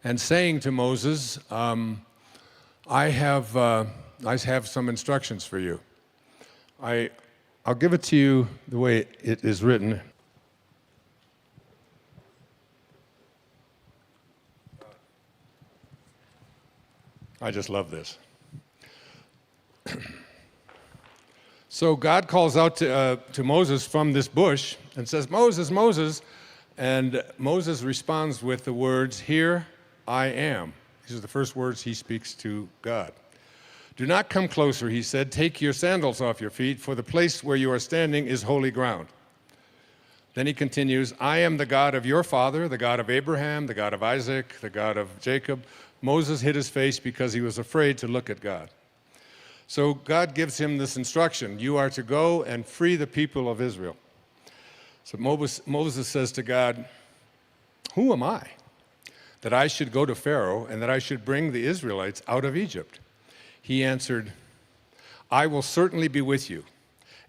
and saying to Moses, I have some instructions for you. I'll give it to you the way it is written. I just love this. So God calls out to Moses from this bush and says, Moses, Moses. And Moses responds with the words, here I am. These are the first words he speaks to God. Do not come closer, he said. Take your sandals off your feet, for the place where you are standing is holy ground. Then he continues, I am the God of your father, the God of Abraham, the God of Isaac, the God of Jacob. Moses hid his face because he was afraid to look at God. So God gives him this instruction. You are to go and free the people of Israel. So Moses says to God, who am I that I should go to Pharaoh and that I should bring the Israelites out of Egypt? He answered, I will certainly be with you,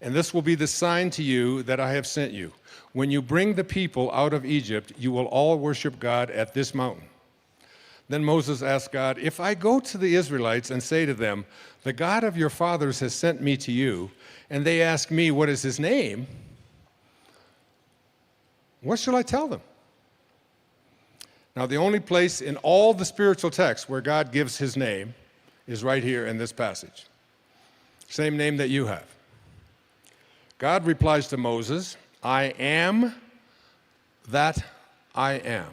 and this will be the sign to you that I have sent you. When you bring the people out of Egypt, you will all worship God at this mountain. Then Moses asked God, if I go to the Israelites and say to them, the God of your fathers has sent me to you, and they ask me, what is his name? What shall I tell them? Now, the only place in all the spiritual texts where God gives his name is right here in this passage. Same name that you have. God replies to Moses, I am that I am.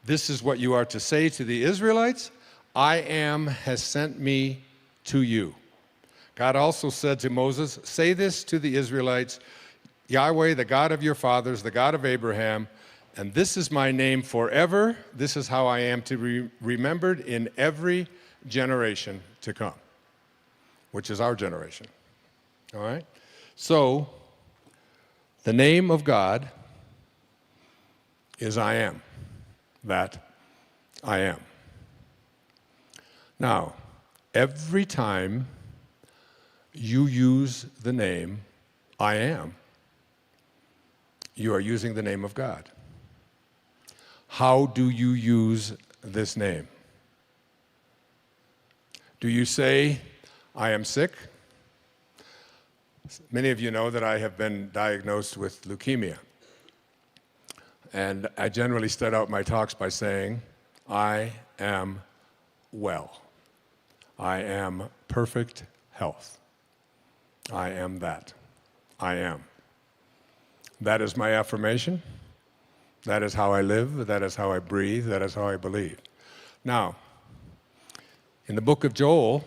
This is what you are to say to the Israelites. I am has sent me to you. God also said to Moses, say this to the Israelites, Yahweh, the God of your fathers, the God of Abraham, and this is my name forever. This is how I am to be remembered in every generation to come, which is our generation. All right? So, the name of God is I am, that I am. Now, every time you use the name I am, you are using the name of God. How do you use this name? Do you say, I am sick? Many of you know that I have been diagnosed with leukemia. And I generally start out my talks by saying, I am well. I am perfect health. I am that. I am. That is my affirmation. That is how I live. That is how I breathe. That is how I believe. Now, in the book of Joel,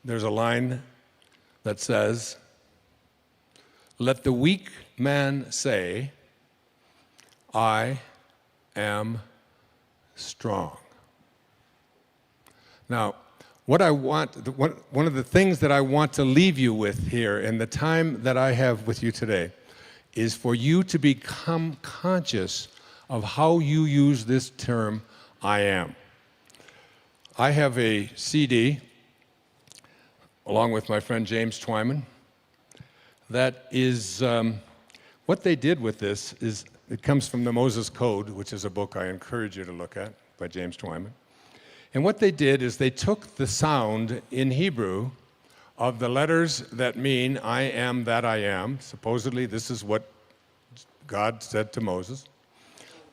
there's a line that says, let the weak man say, I am strong. Now, one of the things that I want to leave you with here in the time that I have with you today is for you to become conscious of how you use this term, I am. I have a CD, along with my friend James Twyman, that is, what they did with this is, it comes from the Moses Code, which is a book I encourage you to look at, by James Twyman. And what they did is they took the sound in Hebrew of the letters that mean I am that I am. Supposedly this is what God said to Moses.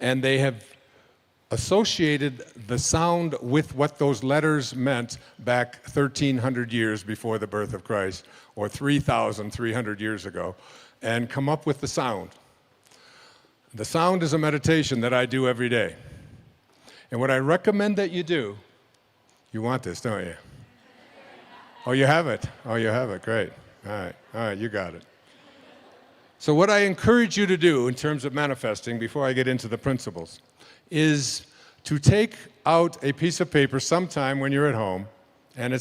And they have associated the sound with what those letters meant back 1,300 years before the birth of Christ, or 3,300 years ago, and come up with the sound. The sound is a meditation that I do every day. And what I recommend that you do, you want this, don't you? Oh, you have it? Oh, you have it, great. All right, you got it. So what I encourage you to do in terms of manifesting, before I get into the principles, is to take out a piece of paper sometime when you're at home, and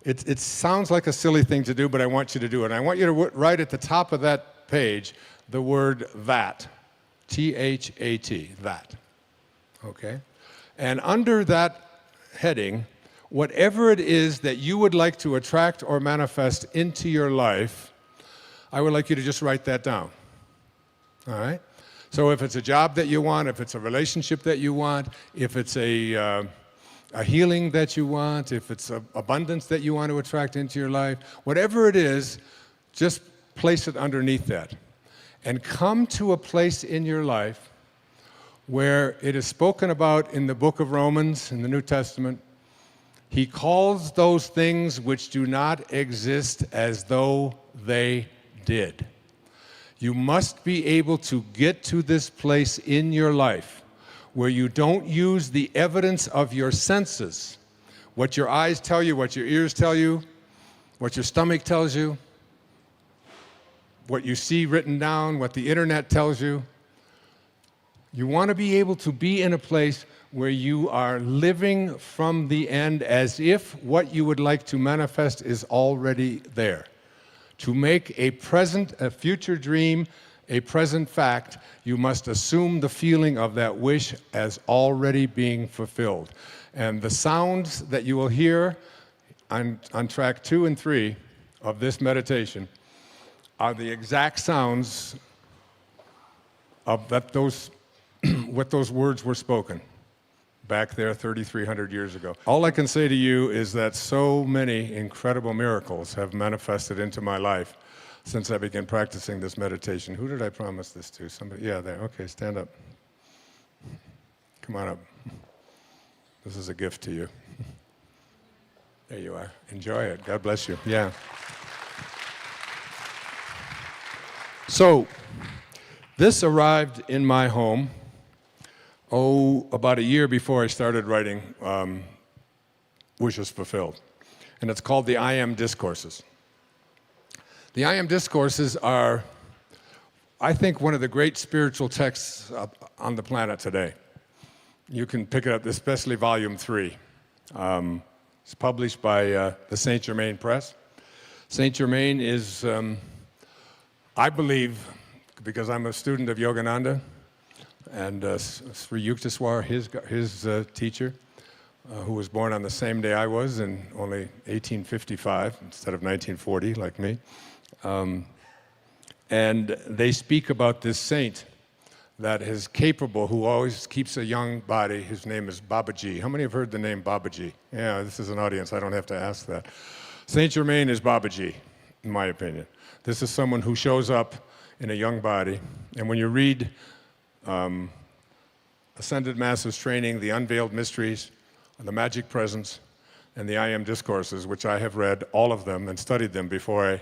it sounds like a silly thing to do, but I want you to do it. And I want you to write at the top of that page the word that, T-H-A-T, that, okay? And under that heading, whatever it is that you would like to attract or manifest into your life, I would like you to just write that down, all right? So if it's a job that you want, if it's a relationship that you want, if it's a healing that you want, if it's abundance that you want to attract into your life, whatever it is, just place it underneath that. And come to a place in your life where it is spoken about in the book of Romans, in the New Testament. He calls those things which do not exist as though they did. You must be able to get to this place in your life where you don't use the evidence of your senses, what your eyes tell you, what your ears tell you, what your stomach tells you, what you see written down, what the internet tells you. You want to be able to be in a place where you are living from the end as if what you would like to manifest is already there. To make a future dream, a present fact, you must assume the feeling of that wish as already being fulfilled. And the sounds that you will hear on track 2 and 3 of this meditation are the exact sounds of what those words were spoken back there 3,300 years ago. All I can say to you is that so many incredible miracles have manifested into my life since I began practicing this meditation. Who did I promise this to? Somebody? Yeah, there. Okay, stand up. Come on up. This is a gift to you. There you are. Enjoy it. God bless you. Yeah. So, this arrived in my home about a year before I started writing Wishes Fulfilled. And it's called the I Am Discourses. The I Am Discourses are, I think, one of the great spiritual texts on the planet today. You can pick it up, especially Volume 3. It's published by the Saint Germain Press. Saint Germain is, I believe, because I'm a student of Yogananda, and Sri Yukteswar, his teacher, who was born on the same day I was in only 1855 instead of 1940, like me. And they speak about this saint that is capable, who always keeps a young body. His name is Babaji. How many have heard the name Babaji? Yeah, this is an audience. I don't have to ask that. Saint Germain is Babaji, in my opinion. This is someone who shows up in a young body. And when you read Ascended Masters Training, The Unveiled Mysteries, The Magic Presence, and the I Am Discourses, which I have read all of them and studied them before I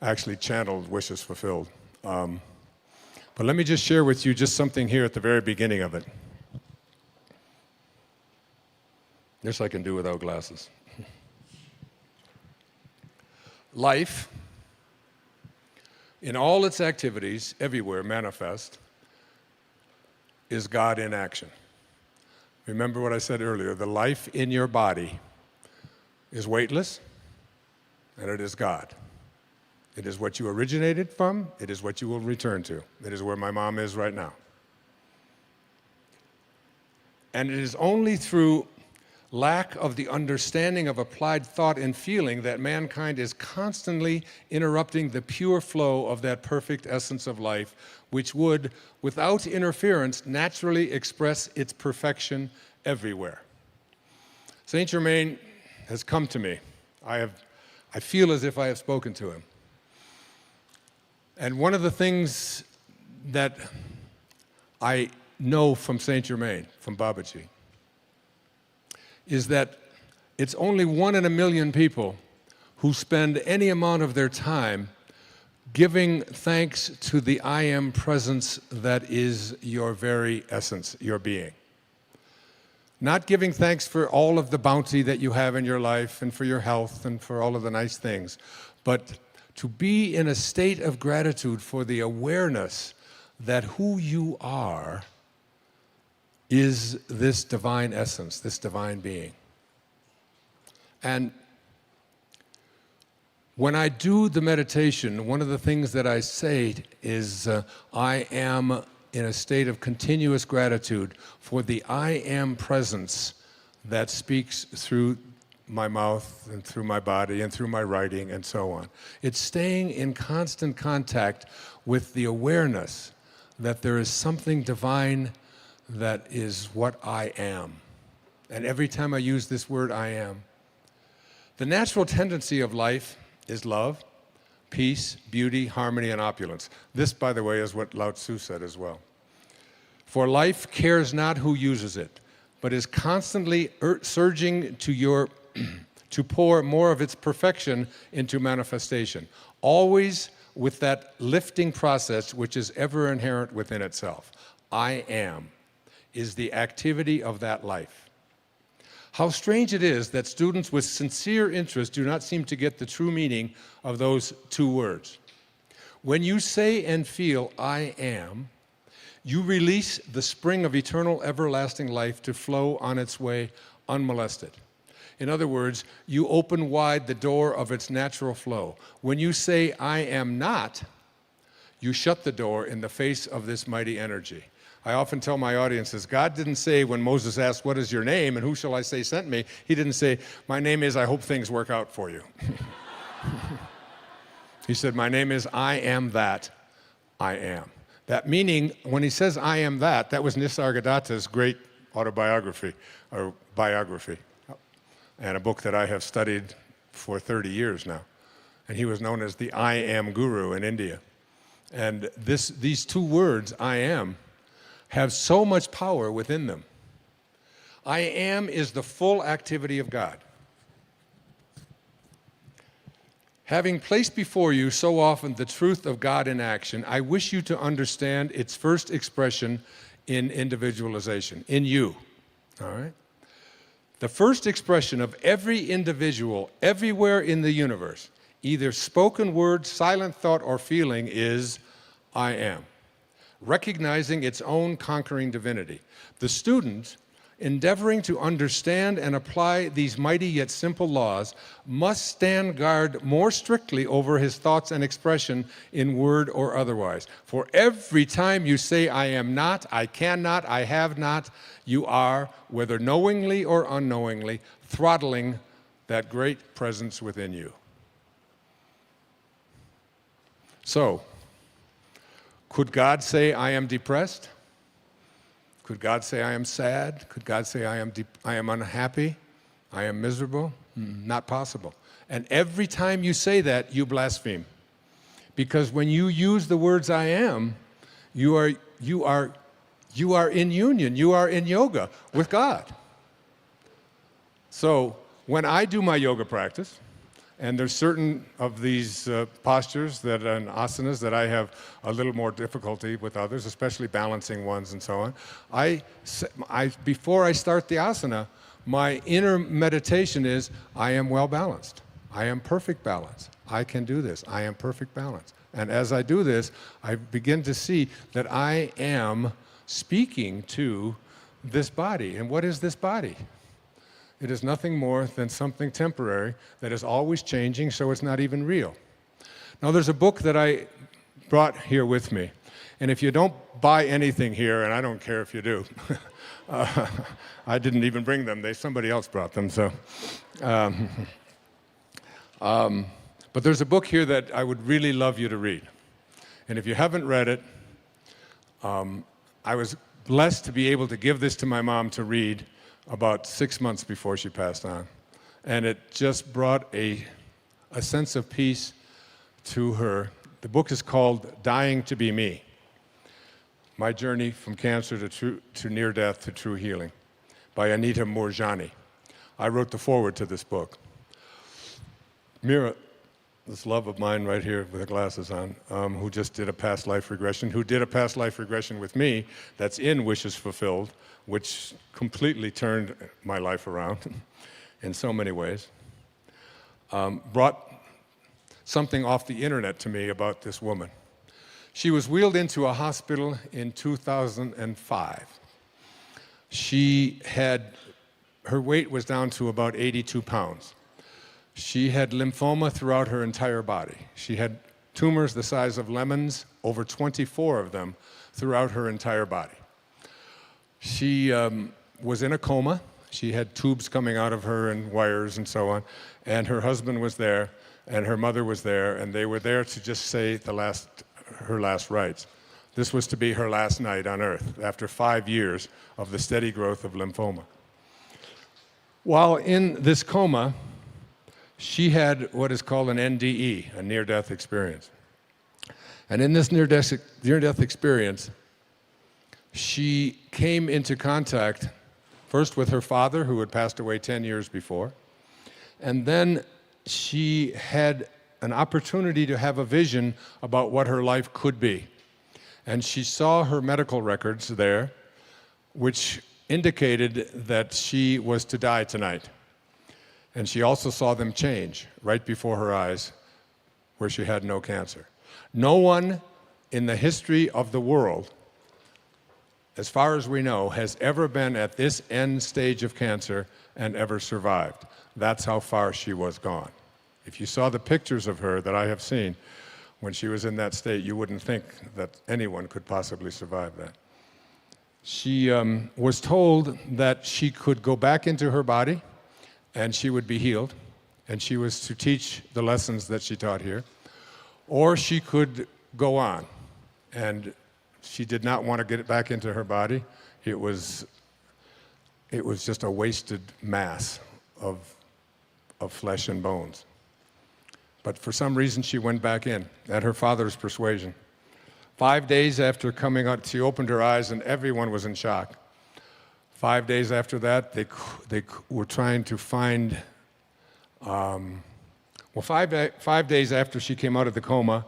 actually channeled Wishes Fulfilled. But let me just share with you just something here at the very beginning of it. This I can do without glasses. Life, in all its activities, everywhere manifest, is God in action. Remember what I said earlier, the life in your body is weightless, and it is God. It is what you originated from. It is what you will return to. It is where my mom is right now. And it is only through lack of the understanding of applied thought and feeling that mankind is constantly interrupting the pure flow of that perfect essence of life, which would, without interference, naturally express its perfection everywhere. Saint Germain has come to me. I feel as if I have spoken to him. And one of the things that I know from Saint Germain, from Babaji, is that it's only 1 in a million people who spend any amount of their time giving thanks to the I am presence that is your very essence, your being. Not giving thanks for all of the bounty that you have in your life and for your health and for all of the nice things, but to be in a state of gratitude for the awareness that who you are is this divine essence, this divine being. And when I do the meditation, one of the things that I say is I am in a state of continuous gratitude for the I am presence that speaks through my mouth and through my body and through my writing and so on. It's staying in constant contact with the awareness that there is something divine that is what I am. And every time I use this word, I am. The natural tendency of life is love, peace, beauty, harmony, and opulence. This, by the way, is what Lao Tzu said as well. For life cares not who uses it, but is constantly surging to pour more of its perfection into manifestation, always with that lifting process which is ever inherent within itself. I am is the activity of that life. How strange it is that students with sincere interest do not seem to get the true meaning of those two words. When you say and feel, I am, you release the spring of eternal, everlasting life to flow on its way unmolested. In other words, you open wide the door of its natural flow. When you say, I am not, you shut the door in the face of this mighty energy. I often tell my audiences, God didn't say when Moses asked, what is your name and who shall I say sent me? He didn't say, my name is, I hope things work out for you. He said, my name is, I am that I am. That meaning, when he says, I am that, that was Nisargadatta's great autobiography, or biography, and a book that I have studied for 30 years now. And he was known as the I am guru in India. And these two words, I am, have so much power within them. I am is the full activity of God. Having placed before you so often the truth of God in action, I wish you to understand its first expression in individualization, in you, all right? The first expression of every individual everywhere in the universe, either spoken word, silent thought, or feeling, is I am, recognizing its own conquering divinity. The student, endeavoring to understand and apply these mighty yet simple laws, must stand guard more strictly over his thoughts and expression in word or otherwise. For every time you say, I am not, I cannot, I have not, you are, whether knowingly or unknowingly, throttling that great presence within you. So, could God say, I am depressed? Could God say, I am sad? Could God say, I am unhappy? I am miserable? Not possible. And every time you say that, you blaspheme. Because when you use the words I am, you are in union, you are in yoga with God. So when I do my yoga practice, and there's certain of these postures and asanas that I have a little more difficulty with others, especially balancing ones and so on. Before I start the asana, my inner meditation is, I am well balanced. I am perfect balance. I can do this. I am perfect balance. And as I do this, I begin to see that I am speaking to this body. And what is this body? It is nothing more than something temporary that is always changing, so it's not even real. Now, there's a book that I brought here with me, and if you don't buy anything here, and I don't care if you do, I didn't even bring them. Somebody else brought them, so. But there's a book here that I would really love you to read. And if you haven't read it, I was blessed to be able to give this to my mom to read about 6 months before she passed on. And it just brought a sense of peace to her. The book is called Dying to Be Me: My Journey from Cancer to Near Death to True Healing, by Anita Moorjani. I wrote the foreword to this book. Mira, this love of mine right here with the glasses on, who just did a past life regression, with me, that's in Wishes Fulfilled, which completely turned my life around in so many ways, brought something off the internet to me about this woman. She was wheeled into a hospital in 2005. Her weight was down to about 82 pounds. She had lymphoma throughout her entire body. She had tumors the size of lemons, over 24 of them, throughout her entire body. She was in a coma. She had tubes coming out of her and wires and so on. And her husband was there, and her mother was there, and they were there to just say her last rites. This was to be her last night on earth after 5 years of the steady growth of lymphoma. While in this coma, she had what is called an NDE, a near-death experience. And in this near-death experience, she came into contact first with her father, who had passed away 10 years before, and then she had an opportunity to have a vision about what her life could be. And she saw her medical records there, which indicated that she was to die tonight. And she also saw them change right before her eyes, where she had no cancer. No one in the history of the world, as far as we know, has ever been at this end stage of cancer and ever survived. That's how far she was gone. If you saw the pictures of her that I have seen when she was in that state, you wouldn't think that anyone could possibly survive that. She was told that she could go back into her body and she would be healed, and she was to teach the lessons that she taught here, or she could go on. And she did not want to get it back into her body. It was just a wasted mass of flesh and bones. But for some reason, she went back in at her father's persuasion. 5 days after coming out, she opened her eyes, and everyone was in shock. 5 days after that, they were trying to find, 5 days after she came out of the coma,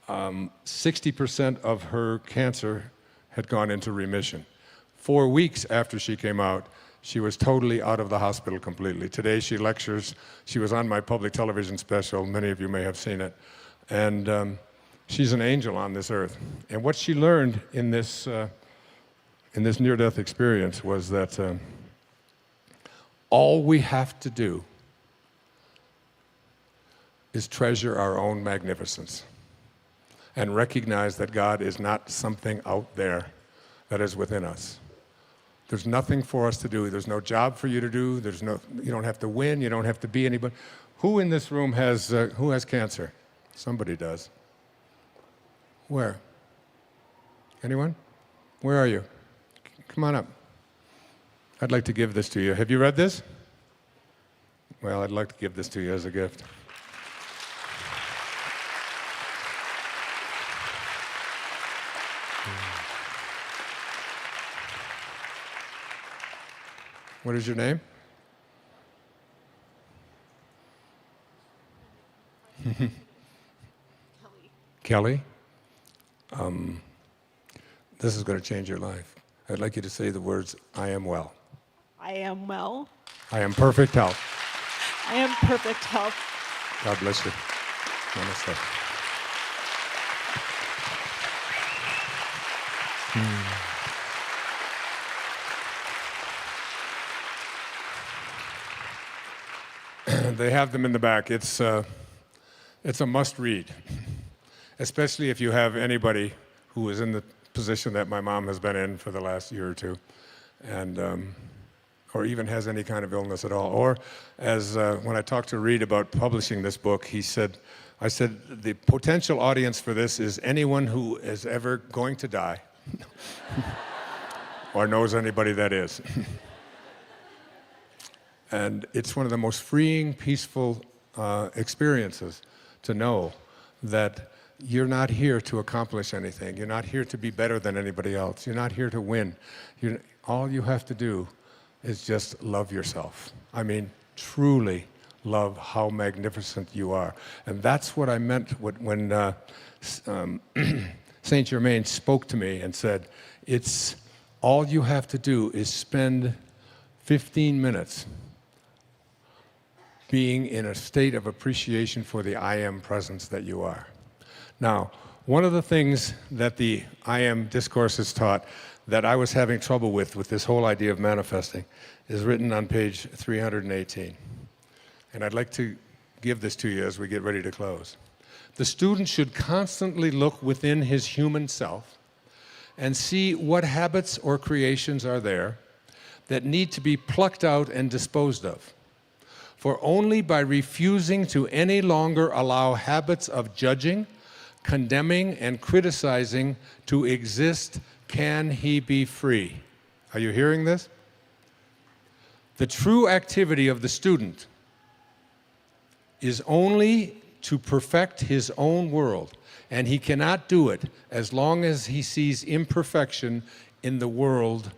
60% of her cancer had gone into remission. 4 weeks after she came out, she was totally out of the hospital completely. Today she lectures. She was on my public television special. Many of you may have seen it. And she's an angel on this earth. And what she learned in this near-death experience was that all we have to do is treasure our own magnificence and recognize that God is not something out there that is within us. There's nothing for us to do. There's no job for you to do. You don't have to win. You don't have to be anybody. Who in this room has cancer? Somebody does. Where? Anyone? Where are you? Come on up. I'd like to give this to you. Have you read this? Well, I'd like to give this to you as a gift. What is your name? Kelly. This is going to change your life. I'd like you to say the words, I am well. I am well. I am perfect health. I am perfect health. God bless you. Namaste. They have them in the back. It's a must read. especially if you have anybody who is in the position that my mom has been in for the last year or two, and or even has any kind of illness at all. Or as when I talked to Reed about publishing this book, I said, the potential audience for this is anyone who is ever going to die or knows anybody that is. And it's one of the most freeing, peaceful experiences to know that you're not here to accomplish anything. You're not here to be better than anybody else. You're not here to win. All you have to do is just love yourself. I mean, truly love how magnificent you are. And that's what I meant when Saint Germain spoke to me and said, it's all you have to do is spend 15 minutes being in a state of appreciation for the I am presence that you are. Now, one of the things that the I am discourse has taught that I was having trouble with this whole idea of manifesting is written on page 318. And I'd like to give this to you as we get ready to close. The student should constantly look within his human self and see what habits or creations are there that need to be plucked out and disposed of. For only by refusing to any longer allow habits of judging, condemning, and criticizing to exist can he be free. Are you hearing this? The true activity of the student is only to perfect his own world, and he cannot do it as long as he sees imperfection in the world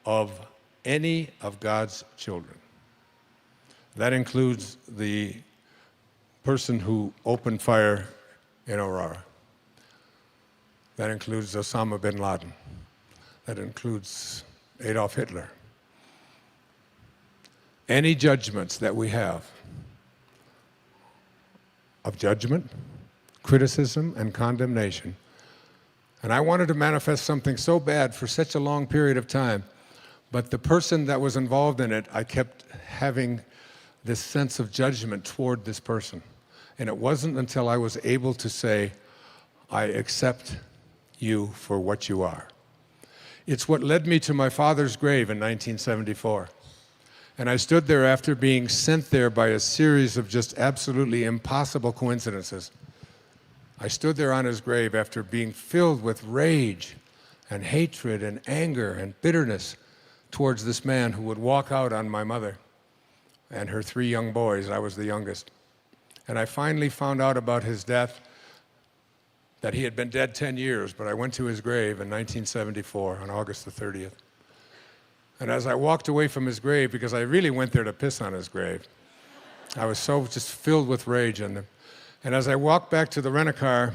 of any of God's children. That includes the person who opened fire in Aurora. That includes Osama bin Laden. That includes Adolf Hitler. Any judgments that we have of judgment, criticism, and condemnation. And I wanted to manifest something so bad for such a long period of time, but the person that was involved in it, I kept having this sense of judgment toward this person. And it wasn't until I was able to say, I accept you for what you are. It's what led me to my father's grave in 1974. And I stood there after being sent there by a series of just absolutely impossible coincidences. I stood there on his grave after being filled with rage and hatred and anger and bitterness towards this man who would walk out on my mother and her 3 young boys. I was the youngest. And I finally found out about his death, that he had been dead 10 years, but I went to his grave in 1974 on August the 30th. And as I walked away from his grave, because I really went there to piss on his grave, I was so just filled with rage. And as I walked back to the rent-a-car,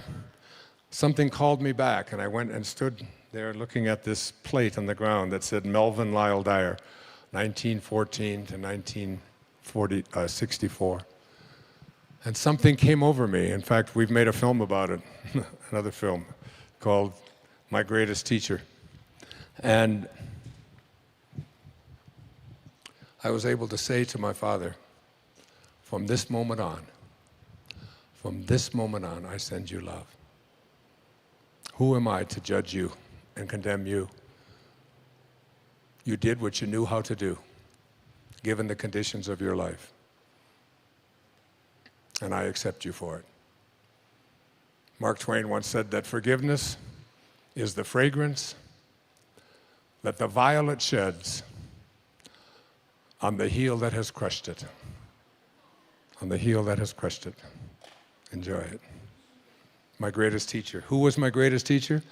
something called me back, and I went and stood there looking at this plate on the ground that said Melvin Lyle Dyer, 1914 to 1964. And something came over me. In fact, we've made a film about it, another film called My Greatest Teacher. And I was able to say to my father, from this moment on, I send you love. Who am I to judge you and condemn you? You did what you knew how to do, given the conditions of your life. And I accept you for it. Mark Twain once said that forgiveness is the fragrance that the violet sheds on the heel that has crushed it. On the heel that has crushed it. Enjoy it. My greatest teacher. Who was my greatest teacher?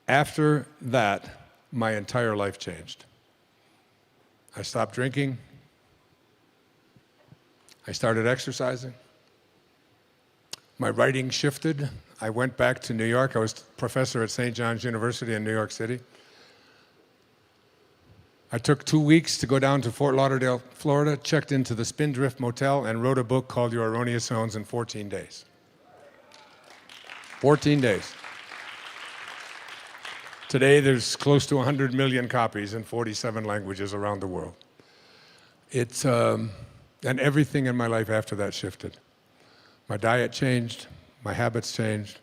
After that, my entire life changed. I stopped drinking. I started exercising. My writing shifted. I went back to New York. I was professor at St. John's University in New York City. I took 2 weeks to go down to Fort Lauderdale, Florida, checked into the Spindrift Motel, and wrote a book called Your Erroneous Zones in 14 days. 14 days. Today, there's close to 100 million copies in 47 languages around the world. And everything in my life after that shifted. My diet changed, my habits changed,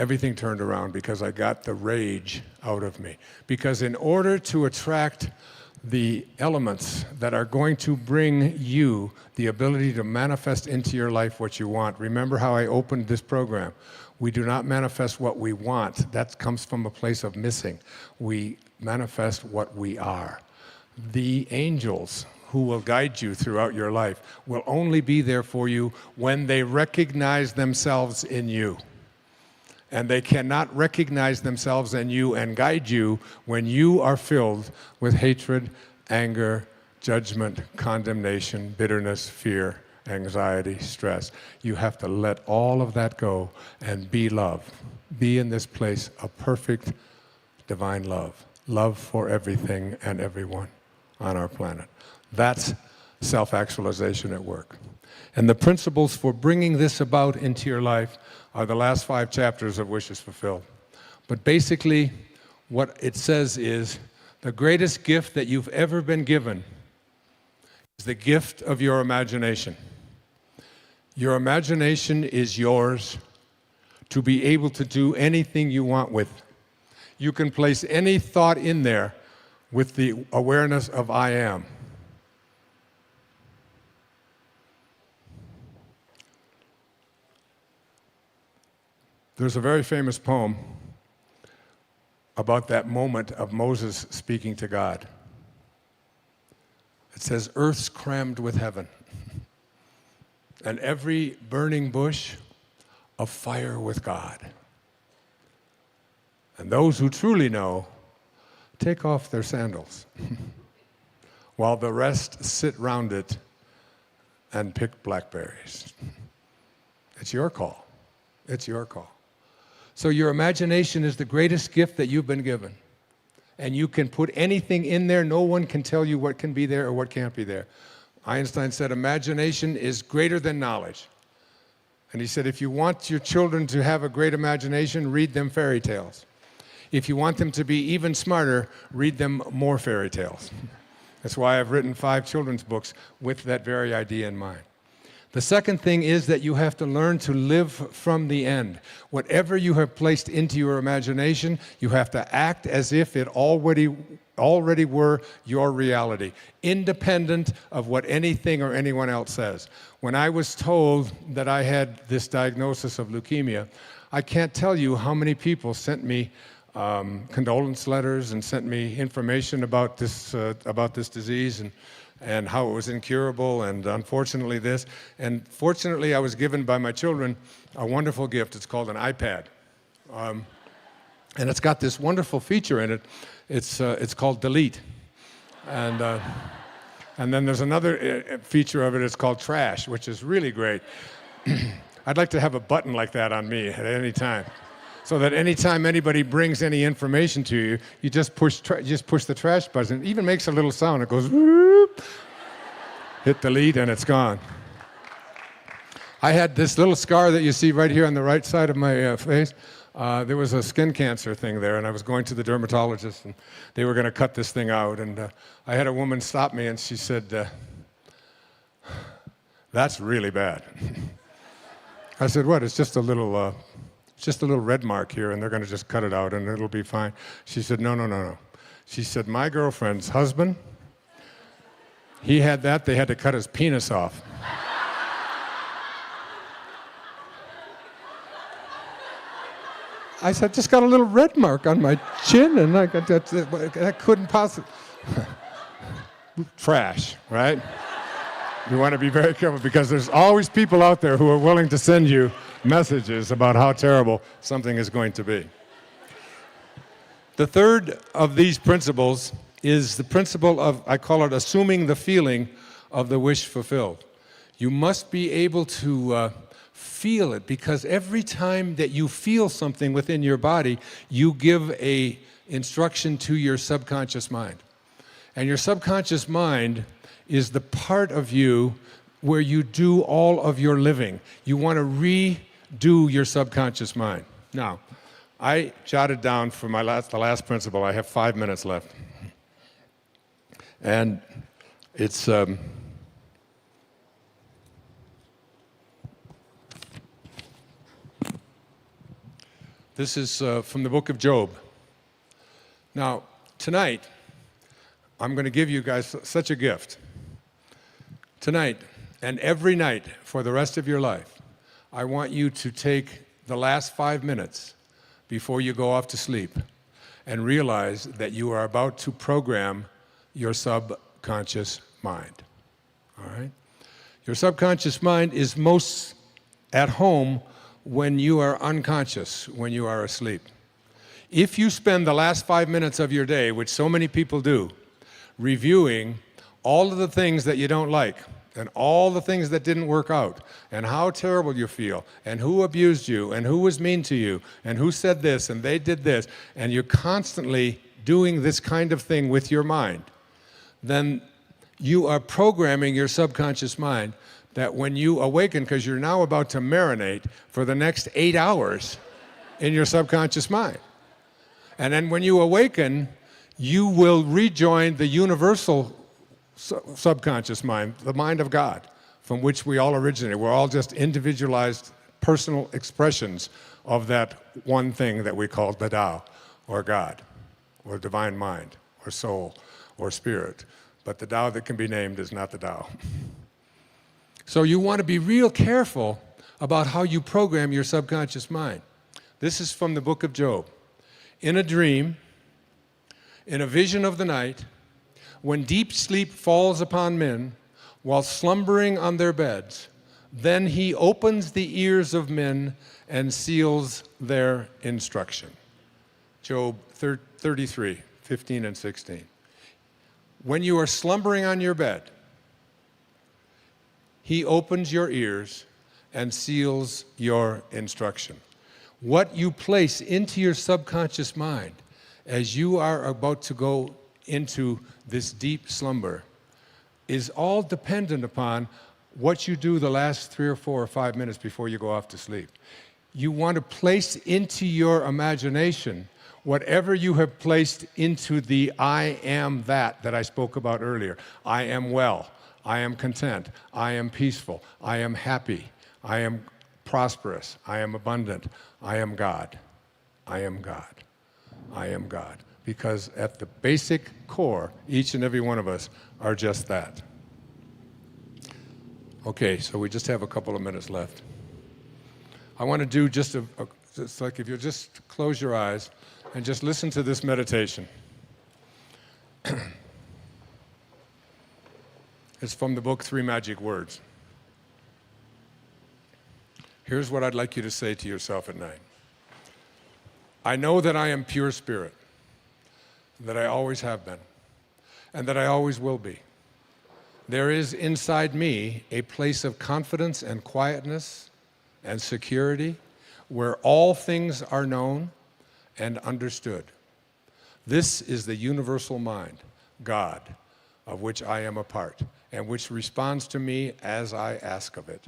everything turned around because I got the rage out of me. Because in order to attract the elements that are going to bring you the ability to manifest into your life what you want. Remember how I opened this program. We do not manifest what we want. That comes from a place of missing. We manifest what we are. The angels who will guide you throughout your life will only be there for you when they recognize themselves in you. And they cannot recognize themselves in you and guide you when you are filled with hatred, anger, judgment, condemnation, bitterness, fear, anxiety, stress. You have to let all of that go and be love. Be in this place of perfect divine love. Love for everything and everyone on our planet. That's self-actualization at work. And the principles for bringing this about into your life are the last 5 chapters of Wishes Fulfilled. But basically, what it says is, the greatest gift that you've ever been given is the gift of your imagination. Your imagination is yours to be able to do anything you want with. You can place any thought in there with the awareness of I am. There's a very famous poem about that moment of Moses speaking to God. It says, earth's crammed with heaven, and every burning bush afire with God. And those who truly know take off their sandals, while the rest sit round it and pick blackberries. It's your call. It's your call. So your imagination is the greatest gift that you've been given. And you can put anything in there. No one can tell you what can be there or what can't be there. Einstein said, imagination is greater than knowledge. And he said, if you want your children to have a great imagination, read them fairy tales. If you want them to be even smarter, read them more fairy tales. That's why I've written 5 children's books with that very idea in mind. The second thing is that you have to learn to live from the end. Whatever you have placed into your imagination, you have to act as if it already were your reality, independent of what anything or anyone else says. When I was told that I had this diagnosis of leukemia, I can't tell you how many people sent me condolence letters and sent me information about this disease and how it was incurable, and unfortunately this. And fortunately, I was given by my children a wonderful gift. It's called an iPad. And it's got this wonderful feature in it. It's called Delete. And then there's another feature of it. It's called Trash, which is really great. I'd like to have a button like that on me at any time, so that anytime anybody brings any information to you, you just push the trash button. It even makes a little sound. It goes, whoop, hit delete, and it's gone. I had this little scar that you see right here on the right side of my face. There was a skin cancer thing there, and I was going to the dermatologist, and they were going to cut this thing out. And I had a woman stop me, and she said, that's really bad. I said, what? It's just a little red mark here, and they're going to just cut it out, and it'll be fine. She said, no. She said, my girlfriend's husband, he had that. They had to cut his penis off. I said, just got a little red mark on my chin, and that couldn't possibly... Trash, right? You want to be very careful, because there's always people out there who are willing to send you messages about how terrible something is going to be. The third of these principles is the principle of, I call it, assuming the feeling of the wish fulfilled. You must be able to feel it, because every time that you feel something within your body, you give an instruction to your subconscious mind. And your subconscious mind is the part of you where you do all of your living. You want to redo your subconscious mind. Now, I jotted down for the last principle. I have 5 minutes left. And it's... This is from the book of Job. Now, tonight, I'm going to give you guys such a gift. Tonight, and every night for the rest of your life, I want you to take the last 5 minutes before you go off to sleep and realize that you are about to program your subconscious mind. All right? Your subconscious mind is most at home when you are unconscious, when you are asleep. If you spend the last 5 minutes of your day, which so many people do, reviewing all of the things that you don't like, and all the things that didn't work out, and how terrible you feel, and who abused you, and who was mean to you, and who said this, and they did this, and you're constantly doing this kind of thing with your mind, then you are programming your subconscious mind that when you awaken, because you're now about to marinate for the next 8 hours in your subconscious mind. And then when you awaken, you will rejoin the universal subconscious mind, the mind of God, from which we all originate. We're all just individualized personal expressions of that one thing that we call the Tao, or God, or divine mind, or soul, or spirit. But the Tao that can be named is not the Tao. So you want to be real careful about how you program your subconscious mind. This is from the book of Job. In a dream, in a vision of the night, when deep sleep falls upon men while slumbering on their beds, then he opens the ears of men and seals their instruction. Job 33, 15 and 16. When you are slumbering on your bed, he opens your ears and seals your instruction. What you place into your subconscious mind as you are about to go into this deep slumber is all dependent upon what you do the last 3 or 4 or 5 minutes before you go off to sleep. You want to place into your imagination whatever you have placed into the I am that I spoke about earlier. I am well. I am content. I am peaceful. I am happy. I am prosperous. I am abundant. I am God. I am God. I am God. Because at the basic core, each and every one of us are just that. Okay, so we just have a couple of minutes left. I want to do just it's like if you'll just close your eyes and just listen to this meditation. It's from the book, 3 Magic Words. Here's what I'd like you to say to yourself at night. I know that I am pure spirit, that I always have been, and that I always will be. There is inside me a place of confidence and quietness and security where all things are known and understood. This is the universal mind, God, of which I am a part, and which responds to me as I ask of it.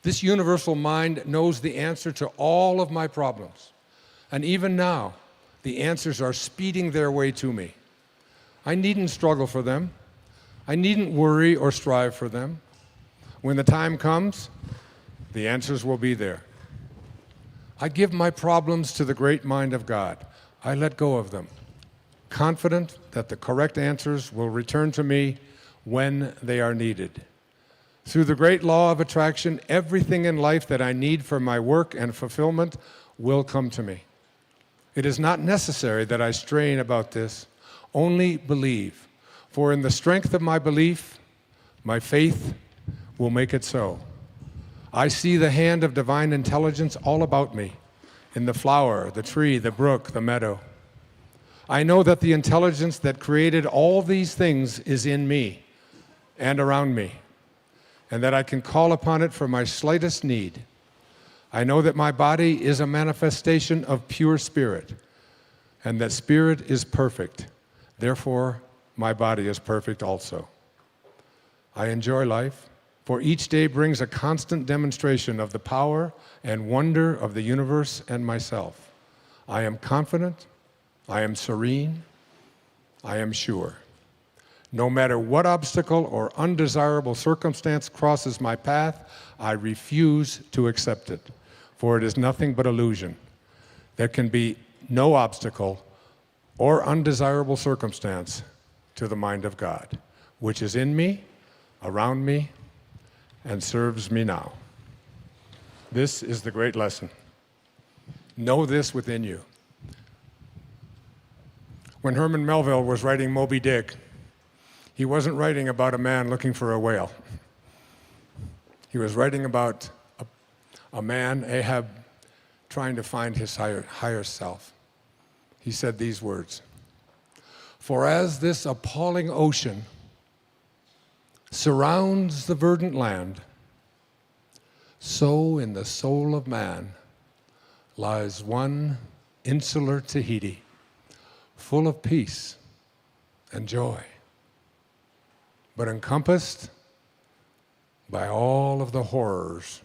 This universal mind knows the answer to all of my problems, and even now, the answers are speeding their way to me. I needn't struggle for them. I needn't worry or strive for them. When the time comes, the answers will be there. I give my problems to the great mind of God. I let go of them, confident that the correct answers will return to me when they are needed. Through the great law of attraction, everything in life that I need for my work and fulfillment will come to me. It is not necessary that I strain about this, only believe. For in the strength of my belief, my faith will make it so. I see the hand of divine intelligence all about me, in the flower, the tree, the brook, the meadow. I know that the intelligence that created all these things is in me and around me, and that I can call upon it for my slightest need. I know that my body is a manifestation of pure spirit, and that spirit is perfect. Therefore, my body is perfect also. I enjoy life, for each day brings a constant demonstration of the power and wonder of the universe and myself. I am confident, I am serene, I am sure. No matter what obstacle or undesirable circumstance crosses my path, I refuse to accept it, for it is nothing but illusion. there can be no obstacle or undesirable circumstance to the mind of God, which is in me, around me, and serves me now. This is the great lesson. Know this within you. When Herman Melville was writing Moby Dick, he wasn't writing about a man looking for a whale. He was writing about a man, Ahab, trying to find his higher self. He said these words, "For as this appalling ocean surrounds the verdant land, so in the soul of man lies one insular Tahiti, full of peace and joy, but encompassed by all of the horrors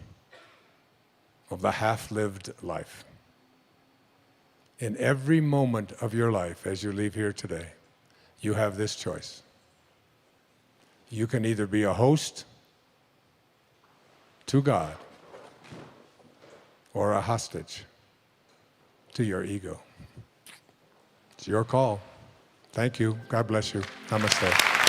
of the half-lived life." In every moment of your life as you leave here today, you have this choice. You can either be a host to God or a hostage to your ego. It's your call. Thank you. God bless you. Namaste.